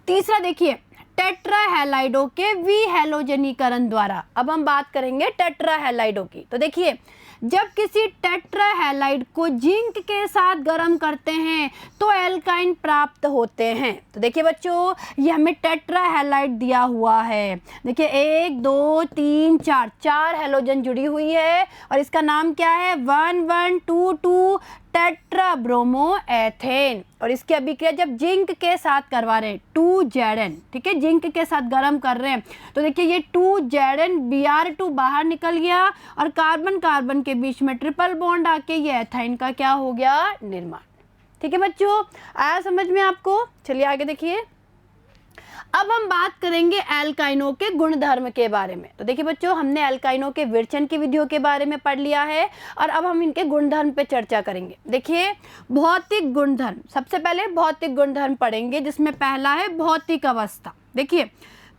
तीसरा, देखिए टेट्राहैलाइडों के वी हेलोजनीकरण द्वारा। अब हम बात करेंगे टेट्राहैलाइडों की। तो देखिए जब किसी टेट्राहैलाइड को जिंक के साथ गर्म करते हैं तो एल्काइन प्राप्त होते हैं। तो देखिए बच्चों ये हमें टेट्राहैलाइड दिया हुआ है, देखिए 1 2 3 4 चार हेलोजन जुड़ी हुई है, और इसका नाम क्या है, 1122 टेट्राब्रोमोएथेन, और इसकी अभिक्रिया जब जिंक के साथ करवा रहे हैं 2Zn, ठीक है, जिंक के साथ गर्म कर रहे हैं, तो देखिए ये 2Zn Br2 बाहर निकल गया, और कार्बन कार्बन के बीच में ट्रिपल बॉन्ड आके ये एथाइन का क्या हो गया, निर्माण। ठीक है बच्चों, आया समझ में आपको। चलिए आगे देखिए, अब हम बात करेंगे एल्काइनों के गुणधर्म के बारे में। तो देखिए बच्चों हमने एल्काइनों के विरचन की विधियों के बारे में पढ़ लिया है, और अब हम इनके गुणधर्म पे चर्चा करेंगे। देखिए भौतिक गुणधर्म, सबसे पहले भौतिक गुणधर्म पढ़ेंगे, जिसमें पहला है भौतिक अवस्था। देखिए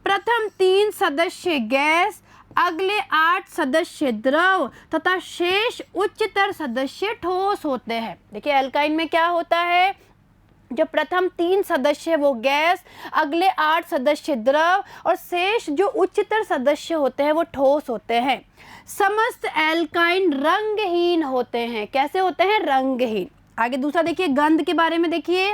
प्रथम 3 सदस्य गैस, अगले 8 सदस्य द्रव तथा शेष उच्चतर सदस्य ठोस होते हैं। देखिए एल्काइन में क्या होता है, जो प्रथम 3 सदस्य वो गैस, अगले 8 सदस्य द्रव, और शेष जो उच्चतर सदस्य होते हैं वो ठोस होते हैं। समस्त एल्काइन रंगहीन होते हैं। कैसे होते हैं, रंगहीन। आगे दूसरा देखिए गंध के बारे में। देखिए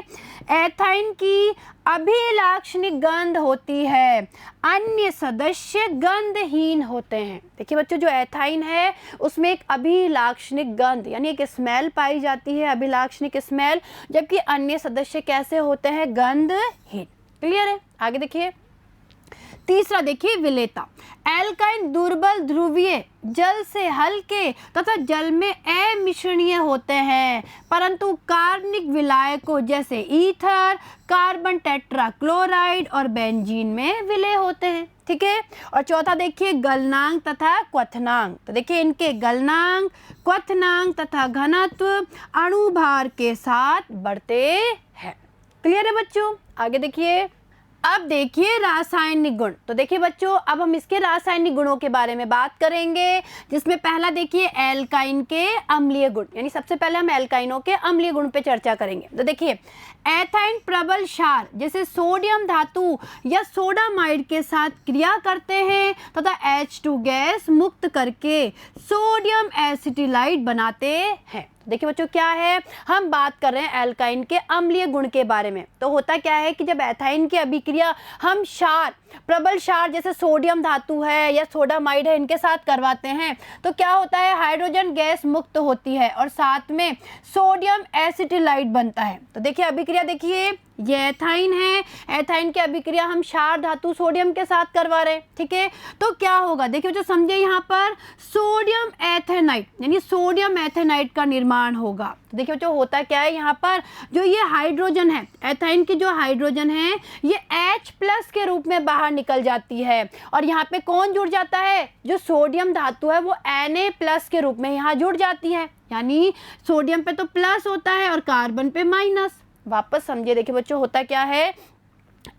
एथाइन की अभिलाक्षणिक गंध होती है, अन्य सदस्य गंधहीन होते हैं। देखिए बच्चों जो एथाइन है उसमें एक अभिलाक्षणिक गंध यानी एक स्मेल पाई जाती है, अभिलाक्षणिक स्मेल, जबकि अन्य सदस्य कैसे होते हैं, गंधहीन। क्लियर है, आगे देखिए तीसरा देखिए विलेयता। एल्काइन दुर्बल ध्रुवीय, जल से हल्के तथा जल में अमिश्रणीय होते हैं, परंतु कार्बनिक विलायकों जैसे ईथर, कार्बन टेट्राक्लोराइड और बेंजीन में विलय होते हैं। ठीक है, और चौथा देखिए गलनांक तथा क्वथनांक। तो देखिए इनके गलनांक, क्वथनांक तथा घनत्व अणुभार के साथ बढ़ते हैं। क्लियर है बच्चों, आगे देखिए। अब देखिए रासायनिक गुण। तो देखिए बच्चों अब हम इसके रासायनिक गुणों के बारे में बात करेंगे, जिसमें पहला देखिए एल्काइन के अम्लीय गुण, यानी सबसे पहले हम एल्काइनों के अम्लीय गुण पे चर्चा करेंगे। तो देखिए एथाइन प्रबल क्षार जैसे सोडियम धातु या सोडामाइड के साथ क्रिया करते हैं तथा H2 गैस मुक्त करके सोडियम एसिटिलाइड बनाते हैं। देखिए बच्चों क्या है, हम बात कर रहे हैं एल्काइन के अम्लीय गुण के बारे में। तो होता क्या है कि जब एथाइन की अभिक्रिया हम क्षार, प्रबल क्षार जैसे सोडियम धातु है या सोडामाइड है इनके साथ करवाते हैं, तो क्या होता है, हाइड्रोजन गैस मुक्त होती है और साथ में सोडियम एसिटिलाइड बनता है। तो देखिए अभिक्रिया, देखिए ये एथाइन है, एथाइन की अभिक्रिया हम क्षार धातु सोडियम के साथ करवा रहे हैं। ठीक है, तो क्या होगा, देखिए जो समझे यहाँ पर सोडियम एथेनाइड यानी सोडियम एथेनाइड का निर्माण होगा। देखिए जो होता क्या है, यहाँ पर जो ये हाइड्रोजन है, एथाइन की जो हाइड्रोजन है ये H प्लस के रूप में बाहर निकल जाती है, और यहाँ पे कौन जुड़ जाता है, जो सोडियम धातु है वो Na प्लस के रूप में यहाँ जुड़ जाती है, यानी सोडियम पे तो प्लस होता है और कार्बन पे माइनस। वापस समझिए, देखिए बच्चों होता क्या है,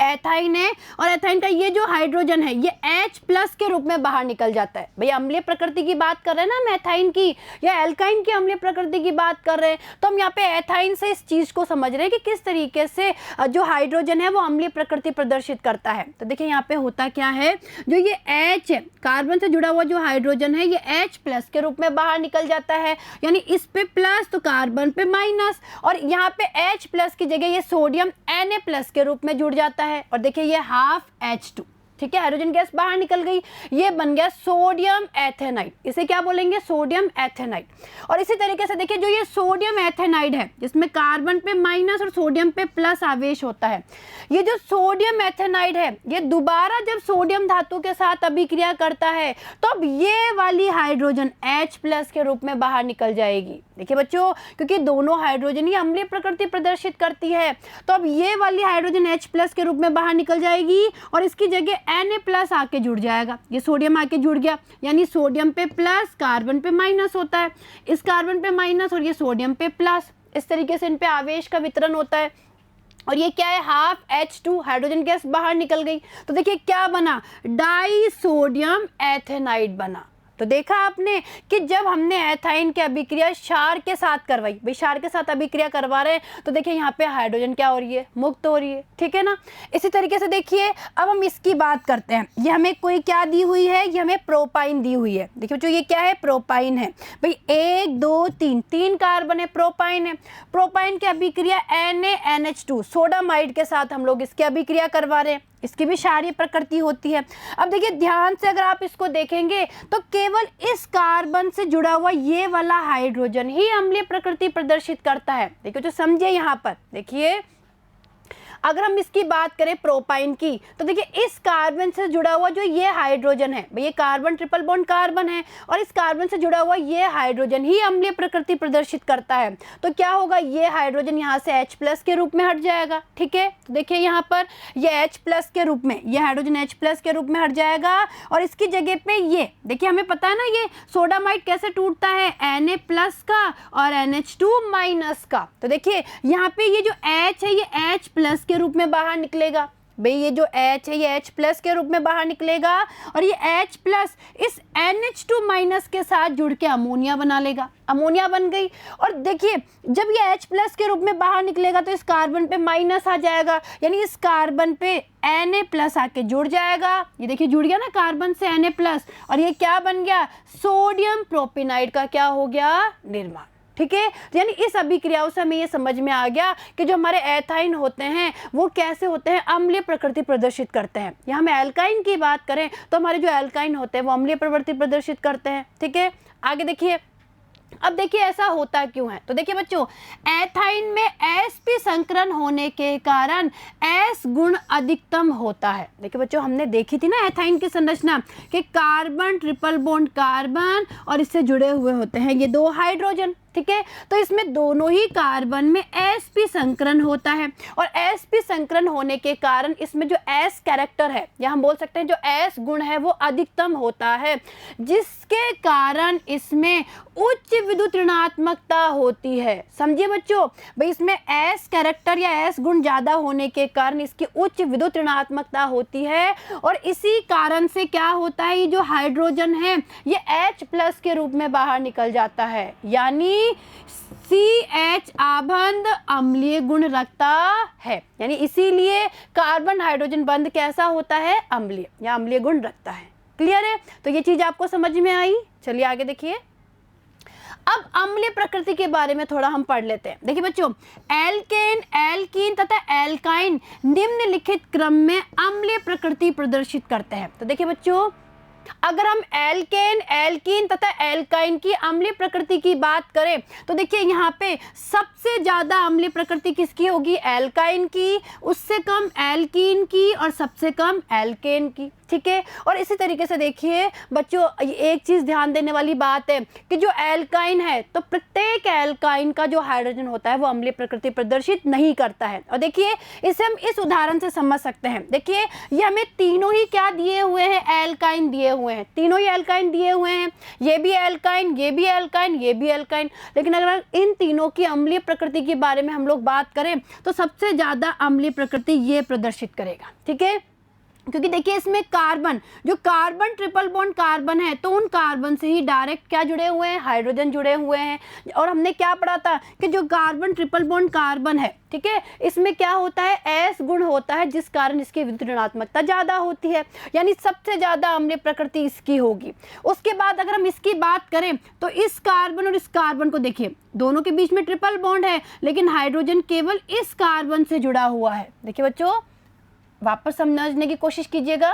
एथाइन है और एथाइन का ये जो हाइड्रोजन है ये H प्लस के रूप में बाहर निकल जाता है। भैया अम्लीय प्रकृति की बात कर रहे हैं ना हम एथाइन की, या एल्काइन की अम्लीय प्रकृति की बात कर रहे हैं, तो हम यहाँ पे एथाइन से इस चीज को समझ रहे हैं कि किस तरीके से जो हाइड्रोजन है वो अम्लीय प्रकृति प्रदर्शित करता है। तो देखिए यहाँ पे होता क्या है, जो ये H कार्बन से जुड़ा हुआ जो हाइड्रोजन है ये H प्लस के रूप में बाहर निकल जाता है, यानी इस पे प्लस तो कार्बन पे माइनस, और यहाँ पे H प्लस की जगह ये सोडियम Na प्लस के रूप में जुड़ जाता है, और देखिए ये हाफ H2। ठीक है, हाइड्रोजन गैस बाहर निकल गई, ये बन गया सोडियम एथेनाइड। इसे क्या बोलेंगे? सोडियम एथेनाइड। और इसी तरीके से देखिए जो ये सोडियम एथेनाइड है जिसमें कार्बन पे माइनस और सोडियम पे प्लस आवेश होता है, ये जो सोडियम एथेनाइड है ये दोबारा जब सोडियम धातु के साथ अभिक्रिया करता है तो अब ये वाली हाइड्रोजन H+ के रूप में बाहर निकल जाएगी। देखिए बच्चों, क्योंकि दोनों हाइड्रोजन ही अम्लीय प्रकृति प्रदर्शित करती है तो अब ये वाली हाइड्रोजन H+ के रूप में बाहर निकल जाएगी और इसकी जगह Na+ आके जुड़ जाएगा। ये सोडियम आके जुड़ गया, यानी सोडियम पे प्लस कार्बन पे माइनस होता है, इस कार्बन पे माइनस और ये सोडियम पे प्लस, इस तरीके से इन पे आवेश का वितरण होता है। और ये क्या है? हाफ H2 हाइड्रोजन गैस बाहर निकल गई तो देखिए क्या बना? डाई सोडियम एथेनाइड बना। तो देखा आपने कि जब हमने एथाइन की अभिक्रिया क्षार के साथ करवाई, भाई क्षार के साथ अभिक्रिया करवा रहे हैं तो देखिए यहाँ पे हाइड्रोजन क्या हो रही है? मुक्त हो रही है, ठीक है ना। इसी तरीके से देखिए अब हम इसकी बात करते हैं। ये हमें कोई क्या दी हुई है? ये हमें प्रोपाइन दी हुई है। देखिए बच्चों ये क्या है? प्रोपाइन है। भाई 1 2 3 3 कार्बन है, प्रोपाइन है। प्रोपाइन की अभिक्रिया NaNH2 सोडामाइड के साथ हम लोग इसकी अभिक्रिया करवा रहे हैं, इसकी भी क्षारीय प्रकृति होती है। अब देखिए ध्यान से अगर आप इसको देखेंगे तो केवल इस कार्बन से जुड़ा हुआ ये वाला हाइड्रोजन ही अम्लीय प्रकृति प्रदर्शित करता है। देखिए तो समझिए यहाँ पर, देखिए अगर हम इसकी बात करें प्रोपाइन की तो देखिए इस कार्बन से जुड़ा हुआ जो ये हाइड्रोजन है, ये कार्बन ट्रिपल बॉन्ड कार्बन है और इस कार्बन से जुड़ा हुआ ये हाइड्रोजन ही अम्लीय प्रकृति प्रदर्शित करता है। तो क्या होगा? ये हाइड्रोजन यहाँ से H+ के रूप में हट जाएगा, ठीक है। तो देखिए यहाँ पर ये H+ के रूप में, ये हाइड्रोजन H+ के रूप में हट जाएगा और इसकी जगह पे ये देखिए, हमें पता है ना ये सोडामाइड कैसे टूटता है? Na+ का और NH2- का। तो देखिए यहाँ पे ये जो H है ये H+ के रूप में बाहर निकलेगा। भाई ये जो H है ये H+ के रूप में बाहर निकलेगा और ये H+ इस NH2- के साथ जुड़ के अमोनिया बना लेगा, अमोनिया बन गई। और देखिए जब ये H+ के रूप में बाहर निकलेगा तो इस कार्बन पे माइनस आ जाएगा, यानी इस कार्बन पे Na+ आके जुड़ जाएगा। ये देखिए जुड़ गया ना कार्बन से Na+ और ये क्या बन गया? सोडियम प्रोपेनाइड का क्या हो गया? निर्माण, ठीक है। यानी इस अभिक्रियाओं से हमें ये समझ में आ गया कि जो हमारे एथाइन होते हैं वो कैसे होते हैं? अम्लीय प्रकृति प्रदर्शित करते हैं। यहाँ हम एल्काइन की बात करें तो हमारे जो एल्काइन होते हैं वो अम्लीय प्रवृत्ति प्रदर्शित करते हैं, ठीक है। आगे देखिए, अब देखिए ऐसा होता क्यों है? तो देखिए बच्चों, एथाइन में sp संकरण होने के कारण S गुण अधिकतम होता है। देखिए बच्चों हमने देखी थी ना एथाइन की संरचना कि कार्बन ट्रिपल बॉन्ड कार्बन और इससे जुड़े हुए होते हैं ये दो हाइड्रोजन, ठीक है। तो इसमें दोनों ही कार्बन में sp संकरण होता है और sp संकरण होने के कारण इसमें जो S कैरेक्टर है या हम बोल सकते हैं जो S गुण है वो अधिकतम होता है, जिसके कारण इसमें उच्च विद्युत ऋणात्मकता होती है। समझिए बच्चों, भाई इसमें S कैरेक्टर या S गुण ज्यादा होने के कारण इसकी उच्च विद्युत ऋणात्मकता होती है और इसी कारण से क्या होता है? ये जो हाइड्रोजन है ये H+ के रूप में बाहर निकल जाता है, यानी CH आबंध अम्लीय गुण रखता है। यानी इसीलिए कार्बन हाइड्रोजन बंध कैसा होता है? अम्लीय या अम्लीय गुण रखता है। क्लियर है? तो ये चीज आपको समझ में आई। चलिए आगे देखिए, अब अम्लीय प्रकृति के बारे में थोड़ा हम पढ़ लेते हैं। देखिए बच्चों, एल्केन, एल्कीन तथा एल्काइन निम्नलिखित क्रम में अम्लीय प्रकृति प्रदर्शित करते हैं। तो देखिए बच्चों, अगर हम एल्केन, एल्कीन तथा एल्काइन की अम्लीय प्रकृति की बात करें तो देखिए यहाँ पे सबसे ज्यादा अम्लीय प्रकृति किसकी होगी? एल्काइन की, उससे कम एल्कीन की और सबसे कम एल्केन की, ठीक है। और इसी तरीके से देखिए बच्चों, एक चीज ध्यान देने वाली बात है कि जो एल्काइन है तो प्रत्येक एल्काइन का जो हाइड्रोजन होता है वो अम्लीय प्रकृति प्रदर्शित नहीं करता है। और देखिए इसे हम इस उदाहरण से समझ सकते हैं। देखिए ये हमें तीनों ही क्या दिए हुए हैं? एल्काइन दिए हुए हैं, तीनों ही एल्काइन दिए हुए हैं, ये भी एल्काइन, ये भी एल्काइन, ये भी एल्काइन। लेकिन अगर इन तीनों की अम्लीय प्रकृति के बारे में हम लोग बात करें तो सबसे ज्यादा अम्लीय प्रकृति ये प्रदर्शित करेगा, ठीक है। क्योंकि देखिए इसमें कार्बन, जो कार्बन ट्रिपल बॉन्ड कार्बन है तो उन कार्बन से ही डायरेक्ट क्या जुड़े हुए हैं? हाइड्रोजन जुड़े हुए हैं। और हमने क्या पढ़ा था कि जो कार्बन ट्रिपल बॉन्ड कार्बन है, ठीक है, इसमें क्या होता है? S गुण होता है, जिस कारण इसकी विद्युत ऋणात्मकता ज्यादा होती है, यानी सबसे ज्यादा अम्लीय प्रकृति इसकी होगी। उसके बाद अगर हम इसकी बात करें तो इस कार्बन और इस कार्बन को देखिए, दोनों के बीच में ट्रिपल बॉन्ड है लेकिन हाइड्रोजन केवल इस कार्बन से जुड़ा हुआ है। देखिए बच्चों, वापस समझने की कोशिश कीजिएगा।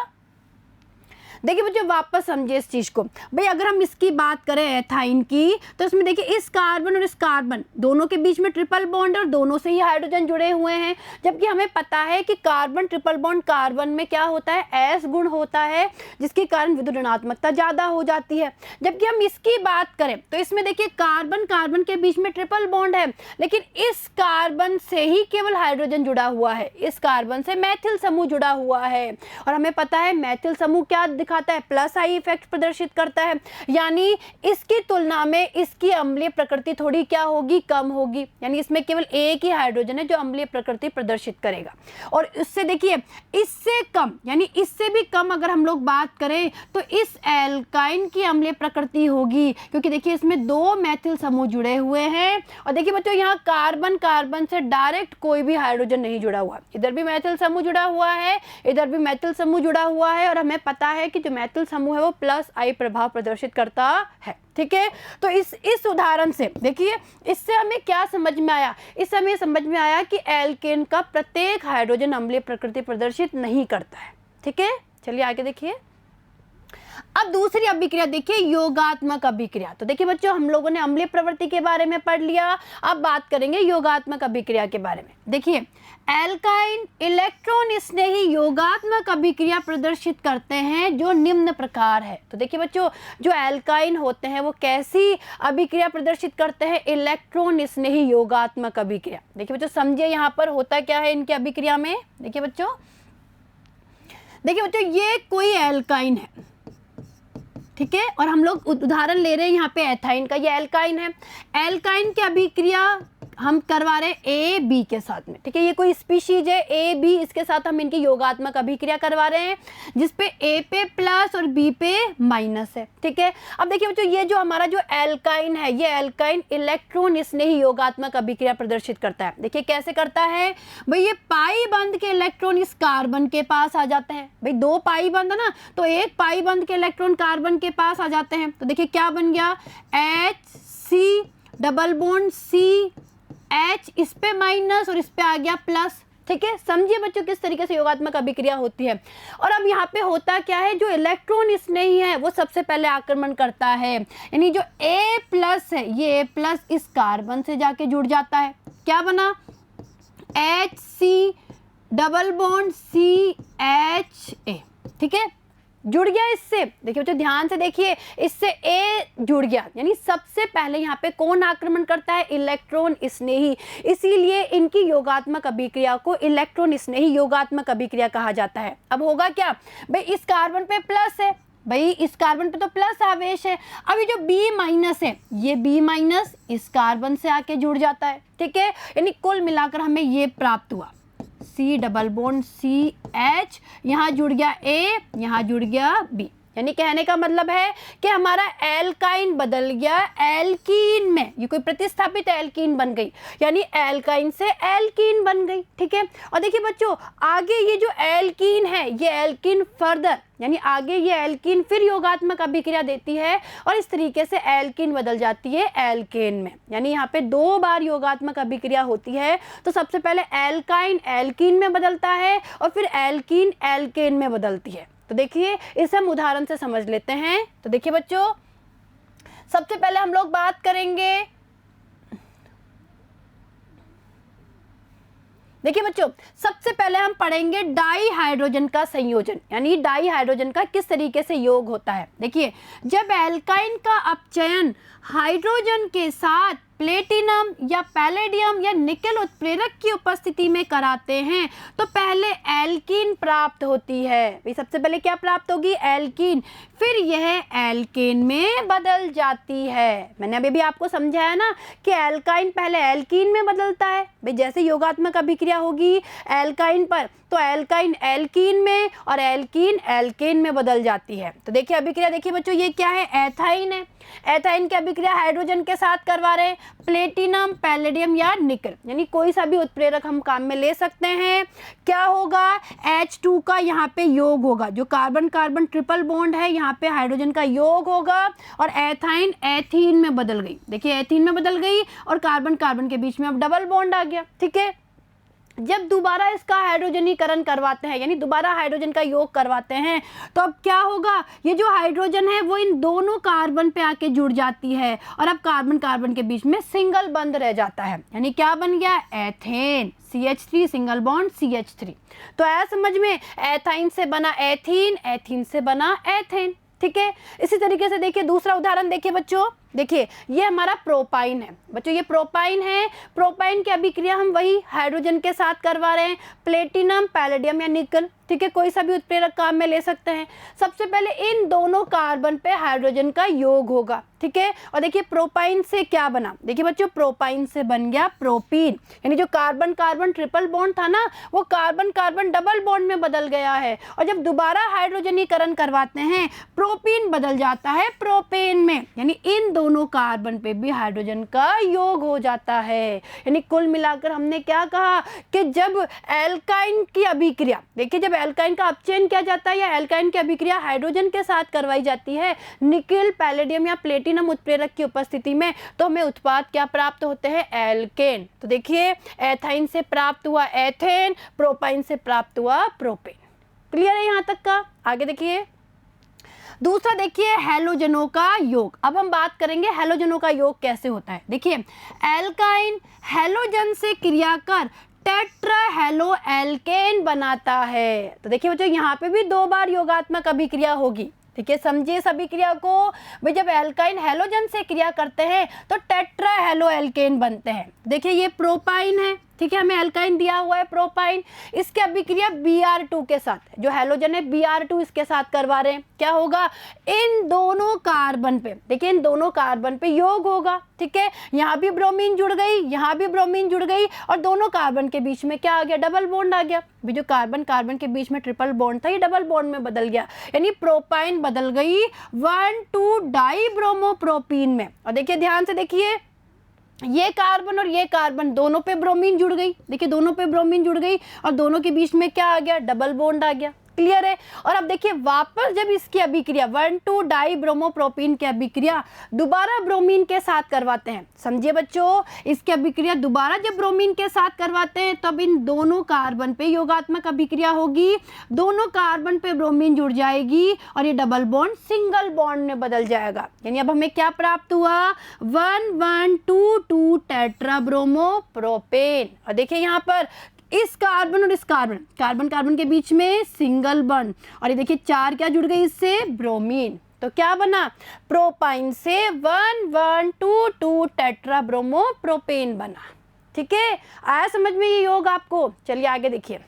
देखिए बच्चों वापस समझिए इस चीज़ को। भाई अगर हम इसकी बात करें एथाइन की, तो इसमें देखिए इस कार्बन और इस कार्बन दोनों के बीच में ट्रिपल बॉन्ड है और दोनों से ही हाइड्रोजन जुड़े हुए हैं, जबकि हमें पता है कि कार्बन ट्रिपल बॉन्ड कार्बन में क्या होता है, एस गुण होता है, जिसके कारण विद्युत ऋणात्मकता ज़्यादा हो जाती है। जबकि हम इसकी बात करें तो इसमें देखिए कार्बन कार्बन के बीच में ट्रिपल बॉन्ड है, लेकिन इस कार्बन से ही केवल हाइड्रोजन जुड़ा हुआ है, इस कार्बन से मैथिल समूह जुड़ा हुआ है। और हमें पता है मैथिल समूह क्या दिखाता है, प्लस आई इफेक्ट प्रदर्शित करता है, यानी इसकी तुलना में इसकी अम्लीय प्रकृति थोड़ी क्या होगी, कम होगी, यानी इसमें केवल एक ही हाइड्रोजन है जो अम्लीय प्रकृति प्रदर्शित करेगा। और इससे देखिए इससे कम यानी इससे भी कम अगर हम लोग बात करें तो इस एल्काइन की अम्लीय प्रकृति होगी, क्योंकि देखिए इसमें दो मैथिल समूह जुड़े हुए हैं। और देखिए बच्चों यहाँ कार्बन कार्बन से डायरेक्ट कोई भी हाइड्रोजन नहीं जुड़ा हुआ, इधर भी मैथिल समूह जुड़ा हुआ है, इधर भी मैथिल समूह जुड़ा हुआ है, और हमें पता है कि जो मैथिल समूह है वो प्लस आई प्रभाव प्रदर्शित करता है। ठीक है, तो इस उदाहरण से देखिए इससे हमें क्या समझ में आया, इससे हमें समझ में आया कि एल्केन का प्रत्येक हाइड्रोजन अम्लीय प्रकृति प्रदर्शित नहीं करता है। ठीक है, चलिए आगे देखिए। अब दूसरी अभिक्रिया देखिए योगात्मक अभिक्रिया। तो देखिए बच्चों हम लोगों ने अम्लीय प्रवृत्ति के बारे में पढ़ लिया, अब बात करेंगे योगात्मक अभिक्रिया के बारे में। देखिए एल्काइन इलेक्ट्रॉन स्नेही योगात्मक अभिक्रिया प्रदर्शित करते हैं जो निम्न प्रकार है। तो देखिए बच्चों जो एल्काइन होते हैं वो कैसी अभिक्रिया प्रदर्शित करते हैं, इलेक्ट्रॉन स्नेही योगात्मक अभिक्रिया। देखिए बच्चों समझिए यहाँ पर होता क्या है इनकी अभिक्रिया में। देखिए बच्चों ये कोई एल्काइन है, ठीक है, और हम लोग उदाहरण ले रहे हैं यहाँ पे एथाइन का, ये एल्काइन है। एल्काइन की अभिक्रिया हम करवा रहे हैं ए बी के साथ में, ठीक है, ये कोई स्पीशीज है ए बी, इसके साथ हम इनकी योगात्मक अभिक्रिया करवा रहे हैं जिसपे ए पे प्लस और बी पे माइनस है। ठीक है, अब देखिए बच्चों ये जो हमारा जो एल्काइन है, ये एल्काइन इलेक्ट्रॉन स्नेही योगात्मक अभिक्रिया प्रदर्शित करता है। देखिए कैसे करता है भाई, ये पाई बंध के इलेक्ट्रॉन इस कार्बन के पास आ जाते हैं। भाई दो पाई बंध है ना, तो एक पाई बंध के इलेक्ट्रॉन कार्बन के पास आ जाते हैं, तो देखिए क्या बन गया, H C double bond C H, इस पे माइनस और इस पे आ गया प्लस। ठीक है, समझिए बच्चों किस तरीके से योगात्मक अभिक्रिया होती है। और अब यहाँ पे होता क्या है, जो इलेक्ट्रॉन स्नेही है वो सबसे पहले आक्रमण करता है, यानी जो A प्लस है ये A प्लस इस कार्बन से जाके जुड़ जाता है, क्या बना HC डबल बॉन्ड CHA। ठीक है, जुड़ गया इससे। देखिए बच्चों ध्यान से देखिए, इससे A जुड़ गया, यानी सबसे पहले यहाँ पे कौन आक्रमण करता है, इलेक्ट्रॉन स्नेही, इसीलिए इनकी योगात्मक अभिक्रिया को इलेक्ट्रॉन स्नेही योगात्मक अभिक्रिया कहा जाता है। अब होगा क्या भाई, इस कार्बन पे प्लस है, भाई इस कार्बन पे तो प्लस आवेश है, अब ये जो B माइनस है ये B माइनस इस कार्बन से आके जुड़ जाता है। ठीक है, यानी कुल मिलाकर हमें ये प्राप्त हुआ, C डबल बॉन्ड CH, यहाँ जुड़ गया A, यहाँ जुड़ गया B, यानी कहने का मतलब है कि हमारा एल्काइन बदल गया एल्कीन में, ये कोई प्रतिस्थापित एल्कीन बन गई, यानी एल्काइन से एल्कीन बन गई। ठीक है, और देखिए बच्चों आगे ये जो एल्कीन है ये एल्कीन फर्दर, यानी आगे ये एल्कीन फिर योगात्मक अभिक्रिया देती है और इस तरीके से एल्कीन बदल जाती है एल्केन में, यानी यहाँ पे दो बार योगात्मक अभिक्रिया होती है। तो सबसे पहले एल्काइन एल्कीन में बदलता है और फिर एल्कीन एल्केन में बदलती है। तो देखिए इसे हम उदाहरण से समझ लेते हैं। तो देखिए बच्चों सबसे पहले हम लोग बात करेंगे, देखिए बच्चों सबसे पहले हम पढ़ेंगे डाई हाइड्रोजन का संयोजन, यानी डाई हाइड्रोजन का किस तरीके से योग होता है। देखिए जब एल्काइन का अपचयन हाइड्रोजन के साथ प्लेटिनम या पैलेडियम या निकेल उत्प्रेरक की उपस्थिति में कराते हैं तो पहले एल्कीन प्राप्त होती है। भाई सबसे पहले क्या प्राप्त होगी, एल्कीन, फिर यह एल्केन में बदल जाती है। मैंने अभी भी आपको समझाया ना कि एल्काइन पहले एल्कीन में बदलता है। भाई जैसे योगात्मक अभिक्रिया होगी एल्काइन पर तो एल्काइन एल्कीन में और एल्कीन एल्केन में बदल जाती है। तो देखिए अभिक्रिया, देखिए बच्चों ये क्या है, एथाइन है। एथाइन की अभिक्रिया हाइड्रोजन के साथ करवा रहे हैं, प्लेटिनम पैलेडियम या निकेल, यानी कोई सा भी उत्प्रेरक हम काम में ले सकते हैं। क्या होगा, H2 का यहाँ पे योग होगा, जो कार्बन कार्बन ट्रिपल बॉन्ड है यहाँ पे हाइड्रोजन का योग होगा और एथाइन एथीन में बदल गई। देखिए एथीन में बदल गई और कार्बन कार्बन के बीच में अब डबल बॉन्ड आ गया। ठीक है, जब दोबारा इसका हाइड्रोजनीकरण करवाते हैं, यानी दोबारा हाइड्रोजन का योग करवाते हैं, तो अब क्या होगा, ये जो हाइड्रोजन है वो इन दोनों कार्बन पे आके जुड़ जाती है और अब कार्बन कार्बन के बीच में सिंगल बंध रह जाता है, यानी क्या बन गया, ethane, CH3 single bond CH3। तो आया समझ में, एथाइन से बना एथीन, एथीन से बना एथेन, ठीक है। इसी तरीके से देखिए दूसरा उदाहरण देखिए बच्चों, देखिए ये हमारा प्रोपाइन है बच्चों, ये प्रोपाइन है। प्रोपाइन की अभिक्रिया हम वही हाइड्रोजन के साथ करवा रहे हैं, प्लेटिनम, पैलेडियम या निकल, ठीक है, कोई सा भी उत्प्रेरक काम में ले सकते हैं। सबसे पहले इन दोनों कार्बन पे हाइड्रोजन का योग होगा, ठीक है। और देखिए प्रोपाइन से क्या बना, देखिए बच्चों प्रोपाइन से बन गया प्रोपीन, यानी जो कार्बन कार्बन ट्रिपल बॉन्ड था ना, वो कार्बन कार्बन डबल बॉन्ड में बदल गया है। और जब दोबारा हाइड्रोजनीकरण करवाते हैं, प्रोपीन बदल जाता है प्रोपेन में, यानी इन दोनों कार्बन पे भी हाइड्रोजन का योग हो जाता है। यानी कुल मिलाकर हमने क्या कहा कि जब एल्काइन की अभिक्रिया, देखिए जब एल्काइन का अपचयन किया जाता है या एल्काइन की अभिक्रिया हाइड्रोजन के साथ करवाई जाती है निकेल, पैलेडियम या प्लेटिनम उत्प्रेरक की उपस्थिति में, तो हमें उत्पाद क्या प्राप्त होते हैं, एल्केन। तो देखिए एथाइन से प्राप्त हुआ एथेन, प्रोपाइन से प्राप्त हुआ प्रोपेन। क्लियर है यहाँ तक का? आगे देखिए दूसरा, देखिए हैलोजनों का योग। अब हम बात करेंगे हैलोजनों का योग कैसे होता है। देखिए एल्काइन हैलोजन से क्रिया कर टेट्राहेलो एल्केन बनाता है। तो देखिए बच्चों यहाँ पे भी 2 बार योगात्मक अभिक्रिया होगी, ठीक है, समझिए इस अभिक्रिया को। भाई जब एल्काइन हैलोजन से क्रिया करते हैं तो टेट्राहेलो एल्केन बनते हैं। देखिए ये प्रोपाइन है, ठीक है, हमें एल्काइन दिया हुआ है प्रोपाइन, इसकी अभिक्रिया Br2 के साथ, जो हैलोजन है Br2 इसके साथ करवा रहे हैं, क्या होगा, इन दोनों कार्बन पे, देखिए इन दोनों कार्बन पे योग होगा, ठीक है, यहाँ भी ब्रोमीन जुड़ गई, यहाँ भी ब्रोमीन जुड़ गई और दोनों कार्बन के बीच में क्या आ गया, डबल बॉन्ड आ गया। भी जो कार्बन कार्बन के बीच में ट्रिपल बॉन्ड था ये डबल बॉन्ड में बदल गया, यानी प्रोपाइन बदल गई 1,2 डाइब्रोमोप्रोपीन में। और देखिए ध्यान से देखिए, ये कार्बन और ये कार्बन दोनों पे ब्रोमीन जुड़ गई, देखिए दोनों पे ब्रोमीन जुड़ गई और दोनों के बीच में क्या आ गया, डबल बॉन्ड आ गया। क्लियर है? और अब देखिए वापस जब इसकी अभिक्रिया 1,2 डाइब्रोमोप्रोपीन की अभिक्रिया दोबारा ब्रोमीन के साथ करवाते हैं, समझिए बच्चों, इसकी अभिक्रिया दोबारा जब ब्रोमीन के साथ करवाते हैं तब इन दोनों कार्बन पे योगात्मक अभिक्रिया होगी, दोनों कार्बन पे ब्रोमीन जुड़ जाएगी और ये डबल बॉन्ड सिंगल बॉन्ड में बदल जाएगा। यानी अब हमें क्या प्राप्त हुआ, 1,1,2,2 टेट्राब्रोमोप्रोपेन। और देखिए यहाँ पर इस कार्बन और इस कार्बन, कार्बन कार्बन के बीच में सिंगल बॉन्ड और ये देखिए 4 क्या जुड़ गई इससे, ब्रोमीन। तो क्या बना, प्रोपाइन से 1,1,2,2 टेट्राब्रोमोप्रोपेन बना। ठीक है, आया समझ में ये योग आपको? चलिए आगे देखिए,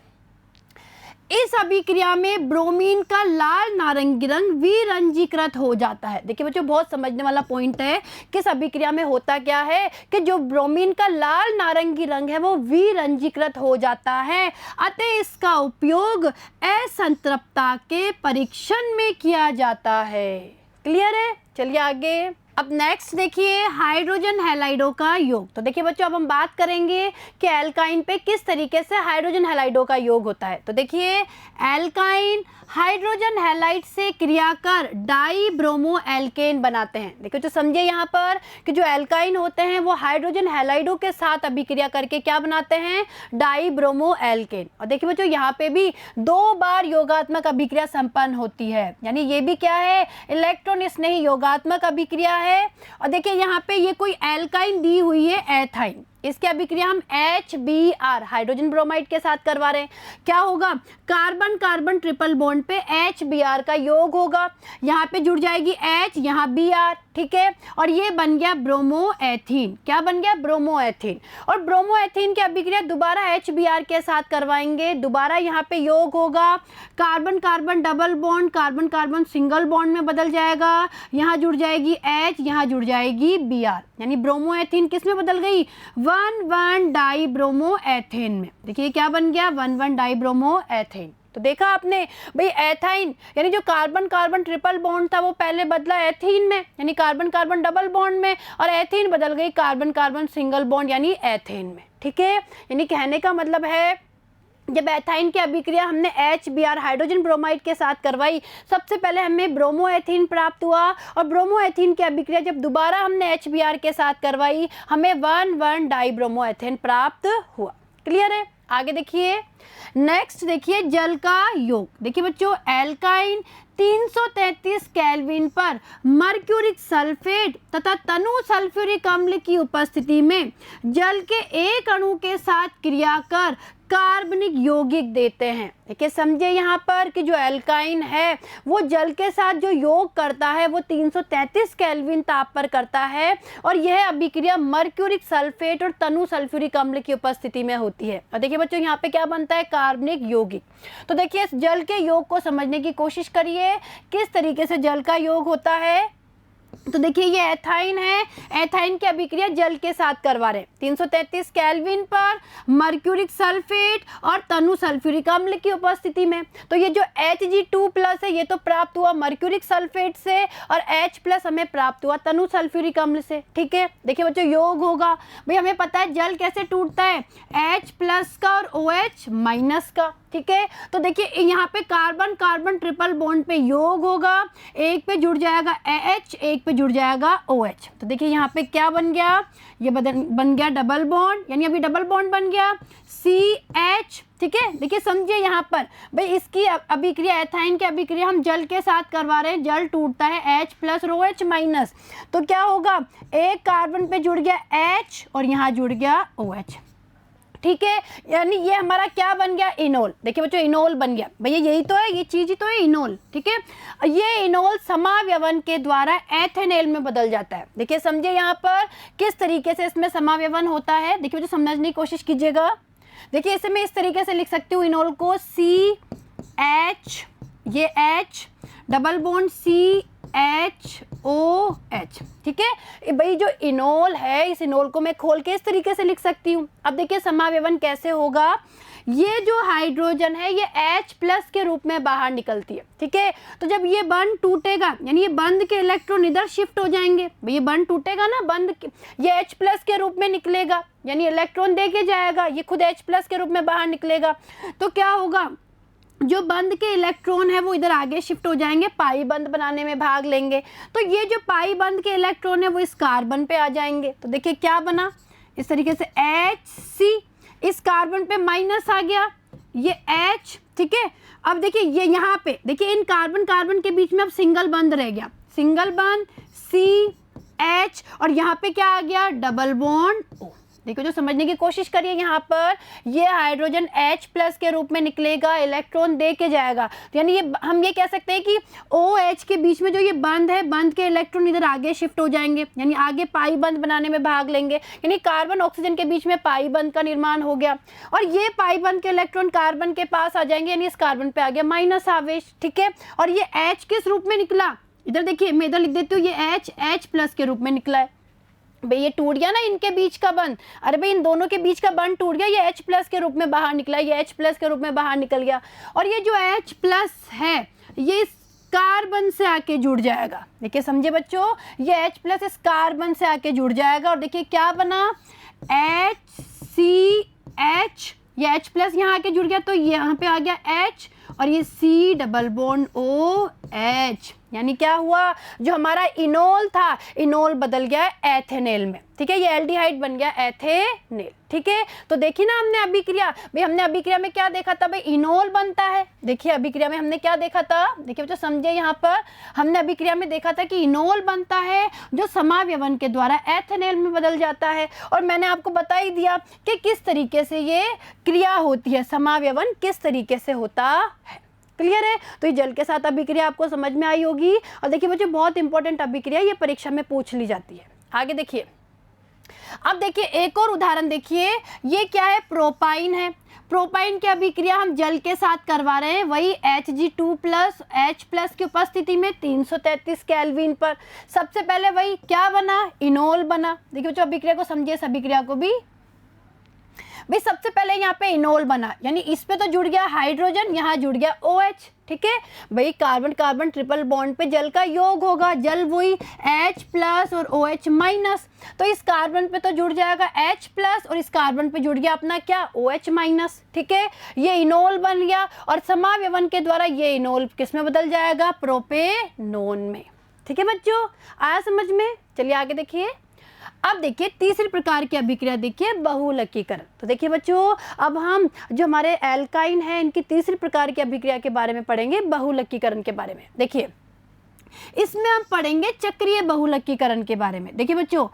इस अभिक्रिया में ब्रोमीन का लाल नारंगी रंग विरंजीकृत हो जाता है। देखिए बच्चों बहुत समझने वाला पॉइंट है कि इस अभिक्रिया में होता क्या है कि जो ब्रोमीन का लाल नारंगी रंग है वो विरंजीकृत हो जाता है, अतः इसका उपयोग असंतृप्तता के परीक्षण में किया जाता है। क्लियर है? चलिए आगे, अब नेक्स्ट देखिए हाइड्रोजन हैलाइडों का योग। तो देखिए बच्चों अब हम बात करेंगे कि एल्काइन पे किस तरीके से हाइड्रोजन हैलाइडों का योग होता है। तो देखिए एल्काइन हाइड्रोजन हैलाइड से क्रिया कर डाइब्रोमो एल्केन बनाते हैं। देखिए तो समझिए यहाँ पर कि जो एल्काइन होते हैं वो हाइड्रोजन हैलाइडों के साथ अभिक्रिया करके क्या बनाते हैं, डाइब्रोमो एल्केन। और देखिए बच्चों यहाँ पे भी 2 बार योगात्मक अभिक्रिया संपन्न होती है, यानी ये भी क्या है, इलेक्ट्रॉन स्नेही योगात्मक अभिक्रिया है। और देखिए यहाँ पे ये कोई एल्काइन दी हुई है एथाइन, इसकी अभिक्रिया हम HBr हाइड्रोजन ब्रोमाइड के साथ करवा रहे हैं। क्या होगा, कार्बन कार्बन ट्रिपल बॉन्ड पे HBr का योग होगा, यहाँ पे जुड़ जाएगी H, यहाँ Br, ठीक है, और ये बन गया ब्रोमोएथीन। क्या बन गया, ब्रोमोएथीन। और ब्रोमोएथीन की अभिक्रिया दोबारा HBr के साथ करवाएंगे, दोबारा यहाँ पे योग होगा, carbon carbon double bond, carbon carbon single bond में बदल जाएगा, यहाँ जुड़ जाएगी H, यहाँ जुड़ जाएगी Br, यानी ब्रोमोएथीन किस में बदल गई, 1,1 डाइब्रोमोएथेन में। देखिए क्या बन गया, 1,1 डाइब्रोमोएथेन। तो देखा आपने भाई, एथाइन यानी जो कार्बन कार्बन ट्रिपल बॉन्ड था वो पहले बदला एथीन में, यानी कार्बन कार्बन डबल बॉन्ड में, और एथीन बदल गई कार्बन कार्बन सिंगल बॉन्ड यानी एथेन में। ठीक है, यानी कहने का मतलब है जब एथाइन की अभिक्रिया हमने HBr हाइड्रोजन ब्रोमाइड के साथ करवाई, सबसे पहले हमें ब्रोमोएथीन प्राप्त हुआ, और ब्रोमोएथीन की अभिक्रिया जब दोबारा हमने HBr के साथ करवाई हमें 1,1 डाइब्रोमोएथेन प्राप्त हुआ। क्लियर है? आगे देखिए, नेक्स्ट देखिए जल का योग। देखिए बच्चों, एल्काइन 333 केल्विन पर मर्क्यूरिक सल्फेट तथा तनु सल्फ्यूरिक अम्ल की उपस्थिति में जल के एक अणु के साथ क्रिया कर कार्बनिक यौगिक देते हैं। देखिए समझे यहाँ पर कि जो एल्काइन है वो जल के साथ जो योग करता है वो 333 केल्विन ताप पर करता है और यह अभिक्रिया मर्क्यूरिक सल्फेट और तनु सल्फ्यूरिक अम्ल की उपस्थिति में होती है। और देखिए बच्चों यहाँ पे क्या बनता है, कार्बनिक यौगिक। तो देखिए इस जल के योग को समझने की कोशिश करिए, किस तरीके से जल का योग होता है। तो देखिए ये एथाइन है, एथाइन की अभिक्रिया जल के साथ करवा रहे हैं 333 केल्विन पर मर्क्यूरिक सल्फेट और तनु सल्फ्यूरिक अम्ल की उपस्थिति में। तो ये जो Hg2+ है ये तो प्राप्त हुआ मर्क्यूरिक सल्फेट से और H+ हमें प्राप्त हुआ तनु सल्फ्यूरिक अम्ल से। ठीक है, देखिए बच्चों योग होगा, भाई हमें पता है जल कैसे टूटता है, H+ का और OH- का। ठीक है, तो देखिए यहाँ पे कार्बन कार्बन ट्रिपल बॉन्ड पे योग होगा, एक पे जुड़ जाएगा AH, एक पे जुड़ जाएगा OH। तो देखिए यहाँ पे क्या बन गया, ये बन गया डबल बॉन्ड, यानी अभी डबल बॉन्ड बन गया CH। ठीक है, देखिए समझिए यहाँ पर भाई इसकी अभिक्रिया, एथाइन की अभिक्रिया हम जल के साथ करवा रहे हैं, जल टूटता है H+ और OH-। तो क्या होगा, एक कार्बन पे जुड़ गया H और यहाँ जुड़ गया OH। ठीक है, यानी ये हमारा क्या बन गया, इनोल। देखिए बच्चों इनोल बन गया, भैया यही तो है, ये चीज ही तो है इनोल। ठीक है, ये इनोल समाव्यवन के द्वारा एथेनॉल में बदल जाता है। देखिए समझिए यहाँ पर किस तरीके से इसमें समाव्यवन होता है। देखिए बच्चों समझने की कोशिश कीजिएगा। देखिए इसे मैं इस तरीके से लिख सकती हूँ इनोल को, CH, ये H डबल बॉन्ड CHOH। ठीक है भाई, जो इनोल है इस इनोल को मैं खोल के इस तरीके से लिख सकती हूँ। अब देखिए समाव्यवन कैसे होगा, ये जो हाइड्रोजन है ये H+ के रूप में बाहर निकलती है। ठीक है, तो जब ये बंध टूटेगा यानी ये बंध के इलेक्ट्रॉन इधर शिफ्ट हो जाएंगे। भाई ये बंध टूटेगा ना, बंध ये H+ के रूप में निकलेगा, यानी इलेक्ट्रॉन दे के जाएगा, ये खुद H+ के रूप में बाहर निकलेगा। तो क्या होगा, जो बंध के इलेक्ट्रॉन है वो इधर आगे शिफ्ट हो जाएंगे, पाई बंध बनाने में भाग लेंगे। तो ये जो पाई बंध के इलेक्ट्रॉन है वो इस कार्बन पे आ जाएंगे। तो देखिए क्या बना, इस तरीके से HC, इस कार्बन पे माइनस आ गया, ये H। ठीक है, अब देखिए ये यहाँ पे देखिए इन कार्बन कार्बन के बीच में अब सिंगल बंध रह गया, सिंगल बंध CH और यहाँ पे क्या आ गया, डबल बॉन्ड O। देखो जो समझने की कोशिश करिए, यहाँ पर ये हाइड्रोजन H+ के रूप में निकलेगा, इलेक्ट्रॉन दे के जाएगा। तो यानी ये हम ये कह सकते हैं कि OH के बीच में जो ये बंध है, बंध के इलेक्ट्रॉन इधर आगे शिफ्ट हो जाएंगे, यानी आगे पाई बंध बनाने में भाग लेंगे, यानी कार्बन ऑक्सीजन के बीच में पाई बंध का निर्माण हो गया। और ये पाई बंध के इलेक्ट्रॉन कार्बन के पास आ जाएंगे, यानी इस कार्बन पे आ गया माइनस आवेश। ठीक है, और ये H किस रूप में निकला, इधर देखिए मैं इधर लिख देती हूँ, ये H+ के रूप में निकला है। भाई ये टूट गया ना इनके बीच का बंध, अरे भाई इन दोनों के बीच का बंध टूट गया, ये H+ के रूप में बाहर निकला, ये H+ के रूप में बाहर निकल गया। और ये जो H+ है ये इस कार्बन से आके जुड़ जाएगा। देखिए समझे बच्चों, ये H+ इस कार्बन से आके जुड़ जाएगा और देखिए क्या बना, HCH, ये H+ यहाँ आके जुड़ गया तो ये यहाँ पे आ गया H और ये C डबल बॉन्ड OH। यानी क्या हुआ, जो हमारा इनोल था, इनोल बदल गया एथेनॉल में। ठीक है, ये एल्डिहाइड बन गया एथेनॉल। ठीक है, तो देखिए ना हमने अभिक्रिया, भाई हमने अभिक्रिया में क्या देखा था, भाई इनोल बनता है। देखिए अभिक्रिया में हमने क्या देखा था, देखिए बच्चों समझे, यहाँ पर हमने अभिक्रिया में देखा था कि इनोल बनता है जो समाव्यवन के द्वारा एथेनॉल में बदल जाता है। और मैंने आपको बता ही दिया कि किस तरीके से ये क्रिया होती है, समाव्यवन किस तरीके से होता है। क्लियर है, तो ये जल के साथ अभिक्रिया आपको समझ में आई होगी। और देखिए बच्चों बहुत इंपॉर्टेंट अभिक्रिया, ये परीक्षा में पूछ ली जाती है। आगे देखिए, अब देखिए एक और उदाहरण देखिए, ये क्या है, प्रोपाइन है। प्रोपाइन की अभिक्रिया हम जल के साथ करवा रहे हैं, वही Hg2+ H+ की उपस्थिति में 333 केल्विन पर। सबसे पहले वही क्या बना, इनोल बना। देखिए बच्चों अभिक्रिया को समझिए, इस अभिक्रिया को भी। भाई सबसे पहले यहाँ पे इनोल बना, यानी इस पे तो जुड़ गया हाइड्रोजन, यहाँ जुड़ गया OH। ठीक है, भाई कार्बन कार्बन ट्रिपल बॉन्ड पे जल का योग होगा, जल वही H+ और OH-। तो इस कार्बन पे तो जुड़ जाएगा H+ और इस कार्बन पे जुड़ गया अपना क्या, OH-। ठीक है, ये इनोल बन गया और समाव्यवन के द्वारा ये इनोल किस में बदल जाएगा, प्रोपेनोन में। ठीक है बच्चों, आया समझ में। चलिए आगे देखिए, अब देखिए तीसरी प्रकार की अभिक्रिया देखिए बहुलकीकरण। तो देखिए बच्चों, अब हम जो हमारे एल्काइन है इनकी तीसरी प्रकार की अभिक्रिया के बारे में पढ़ेंगे, बहुलकीकरण के बारे में। देखिए इसमें हम पढ़ेंगे चक्रीय बहुलकीकरण के बारे में। देखिए बच्चों,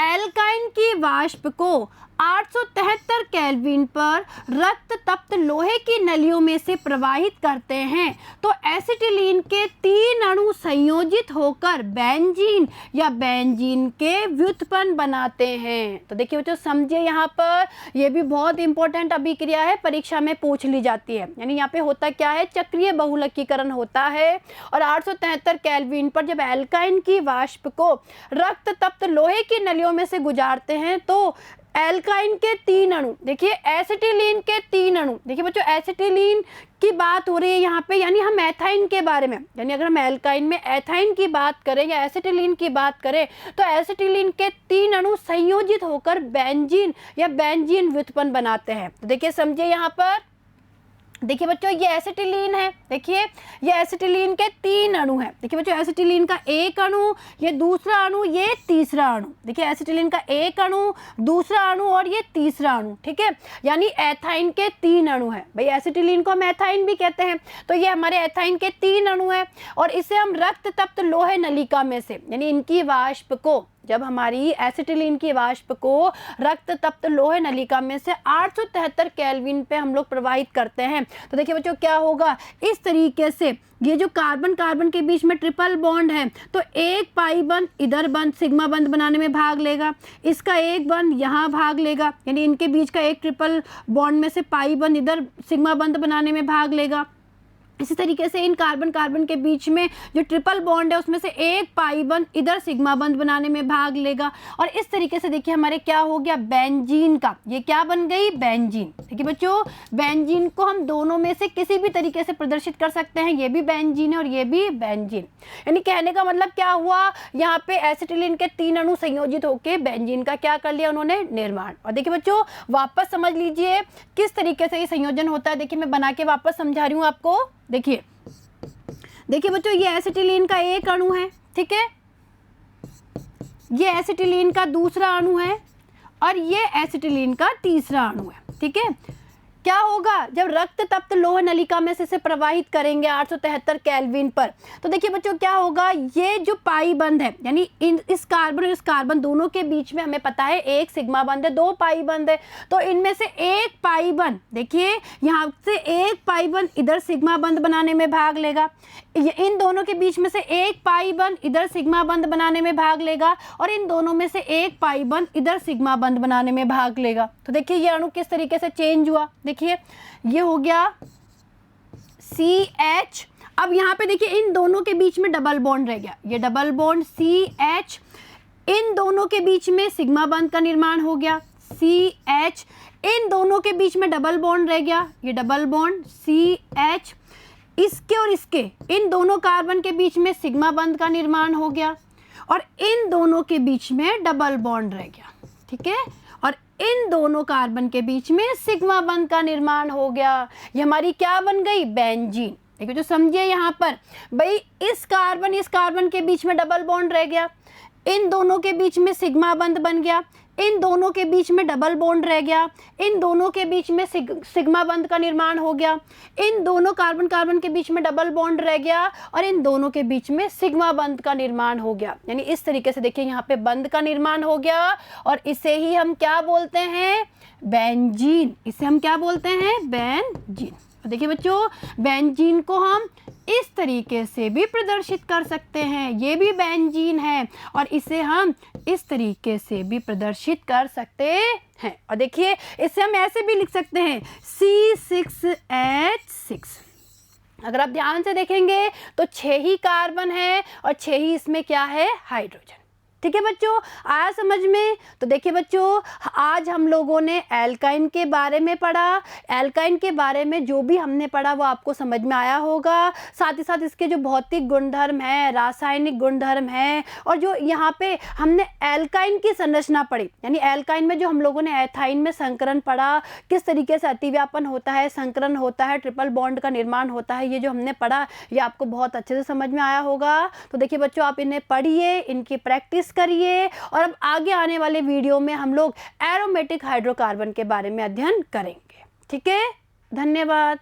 एल्काइन की वाष्प को 873 केल्विन पर रक्त तप्त लोहे की नलियों में से प्रवाहित करते हैं तो एसिटिलीन के 3 अणु संयोजित होकर बेंजीन या बेंजीन के व्युत्पन्न बनाते हैं। तो देखिए बच्चों समझिए, यहाँ पर यह भी बहुत इंपॉर्टेंट अभिक्रिया है, परीक्षा में पूछ ली जाती है। यानी यहाँ पे होता क्या है, चक्रीय बहुलकीकरण होता है और 873 केल्विन पर जब एल्काइन की वाष्प को रक्त तप्त लोहे की नलियों में से गुजारते हैं तो एल्काइन के 3 अणु, देखिए एसिटिलीन के 3 अणु, देखिए बच्चों एसिटिलीन की बात हो रही है यहाँ पे, यानी हम एथाइन के बारे में, यानी अगर हम एल्काइन में एथाइन की बात करें या एसिटिलीन की बात करें तो एसिटिलीन के 3 अणु संयोजित होकर बेंजीन या बेंजीन व्युत्पन्न बनाते हैं। तो देखिए समझिए यहाँ पर, देखिए बच्चों ये एसिटिलीन है, देखिए ये एसिटिलीन के 3 अणु हैं। देखिए बच्चों एसिटिलीन का 1 अणु, ये दूसरा अणु, ये तीसरा अणु। देखिए एसिटिलीन का 1 अणु, दूसरा अणु और ये तीसरा अणु, ठीक है, यानी एथाइन के 3 अणु है। भाई एसिटिलीन को हम एथाइन भी कहते हैं, तो ये हमारे एथाइन के 3 अणु है और इसे हम रक्त तप्त लोहे नलिका में से, यानी इनकी वाष्प को, जब हमारी एसिटिलीन की वाष्प को रक्त तप्त लोहे नलिका में से 873 केल्विन पे हम लोग प्रवाहित करते हैं तो देखिए बच्चों क्या होगा, इस तरीके से ये जो कार्बन कार्बन के बीच में ट्रिपल बॉन्ड है तो एक पाई बंद इधर बंद सिग्मा बंद बनाने में भाग लेगा, इसका एक बंद यहाँ भाग लेगा, यानी इनके बीच का एक ट्रिपल बॉन्ड में से पाई बंद इधर सिग्मा बंद बनाने में भाग लेगा। इसी तरीके से इन कार्बन कार्बन के बीच में जो ट्रिपल बॉन्ड है उसमें से एक पाई बंद इधर सिग्मा बंद बनाने में भाग लेगा और इस तरीके से देखिए हमारे क्या हो गया, बेंजीन का, ये क्या बन गई, बेंजीन। देखिए बच्चों बेंजीन को हम दोनों में से किसी भी तरीके से प्रदर्शित कर सकते हैं, ये भी बेंजीन है और ये भी बेंजीन। यानी कहने का मतलब क्या हुआ, यहाँ पे एसिटिलीन के 3 अणु संयोजित होकर बेंजीन का क्या कर लिया उन्होंने, निर्माण। और देखिए बच्चों वापस समझ लीजिए किस तरीके से ये संयोजन होता है। देखिए मैं बना के वापस समझा रही हूँ आपको। देखिए देखिए बच्चों ये एसिटिलीन का 1 अणु है, ठीक है, ये एसिटिलीन का दूसरा अणु है और ये एसिटिलीन का तीसरा अणु है, ठीक है। क्या होगा जब रक्त तप्त लोह नलिका में से प्रवाहित करेंगे 873 केल्विन पर, तो देखिए बच्चों क्या होगा, ये जो पाई बंद है यानी इस कार्बन और इस कार्बन दोनों के बीच में हमें पता है एक सिग्मा बंद है, 2 पाई बंद है, तो इनमें से एक पाई बंद, देखिए यहाँ से एक पाई बंद इधर सिग्मा बंद बनाने में भाग लेगा, इन दोनों के बीच में से एक पाई बंद इधर सिग्मा बंद बनाने में भाग लेगा और इन दोनों में से एक पाई बंद इधर सिग्मा बंद बनाने में भाग लेगा। तो देखिए ये अणु किस तरीके से चेंज हुआ, देखिए ये हो गया CH। अब यहाँ पे देखिए इन दोनों के बीच में डबल बॉन्ड रह गया, ये डबल बॉन्ड CH, इन दोनों के बीच में सिग्मा बंद का निर्माण हो गया CH, इन दोनों के बीच में डबल बॉन्ड रह गया, ये डबल बॉन्ड CH, इसके और इसके इन दोनों कार्बन के बीच में सिग्मा बंद का निर्माण हो गया और इन दोनों के बीच में डबल बॉन्ड रह गया, ठीक है, और इन दोनों कार्बन के बीच में सिग्मा बंद का निर्माण हो गया। ये हमारी क्या बन गई, बेंजीन। देखिए जो समझिए यहाँ पर, भाई इस कार्बन के बीच में डबल बॉन्ड रह गया, इन दोनों के बीच में सिग्मा बंद बन गया, इन दोनों के बीच में डबल बॉन्ड रह गया, इन दोनों के बीच में सिग्मा बंद का निर्माण हो गया, इन दोनों कार्बन के बीच में डबल बॉन्ड रह गया और इन दोनों के बीच में सिग्मा बंद का निर्माण हो गया। यानी इस तरीके से देखिए यहाँ पे बंद का निर्माण हो गया और इसे ही हम क्या बोलते हैं, बेंजीन। इसे हम क्या बोलते हैं, बेंजीन। देखिए बच्चों बेंजीन को हम इस तरीके से भी प्रदर्शित कर सकते हैं, ये भी बेंजीन है और इसे हम इस तरीके से भी प्रदर्शित कर सकते हैं। और देखिए इसे हम ऐसे भी लिख सकते हैं C6H6। अगर आप ध्यान से देखेंगे तो 6 ही कार्बन है और 6 ही इसमें क्या है, हाइड्रोजन। ठीक है बच्चों, आया समझ में। तो देखिए बच्चों आज हम लोगों ने एल्काइन के बारे में पढ़ा, एल्काइन के बारे में जो भी हमने पढ़ा वो आपको समझ में आया होगा। साथ ही साथ इसके जो भौतिक गुणधर्म हैं, रासायनिक गुणधर्म हैं और जो यहाँ पे हमने एल्काइन की संरचना पढ़ी, यानी एल्काइन में जो हम लोगों ने एथाइन में संकरण पढ़ा, किस तरीके से अतिव्यापन होता है, संकरण होता है, ट्रिपल बॉन्ड का निर्माण होता है, ये जो हमने पढ़ा ये आपको बहुत अच्छे से समझ में आया होगा। तो देखिए बच्चों आप इन्हें पढ़िए, इनकी प्रैक्टिस करिए। और अब आगे आने वाले वीडियो में हम लोग एरोमेटिक हाइड्रोकार्बन के बारे में अध्ययन करेंगे। ठीक है, धन्यवाद।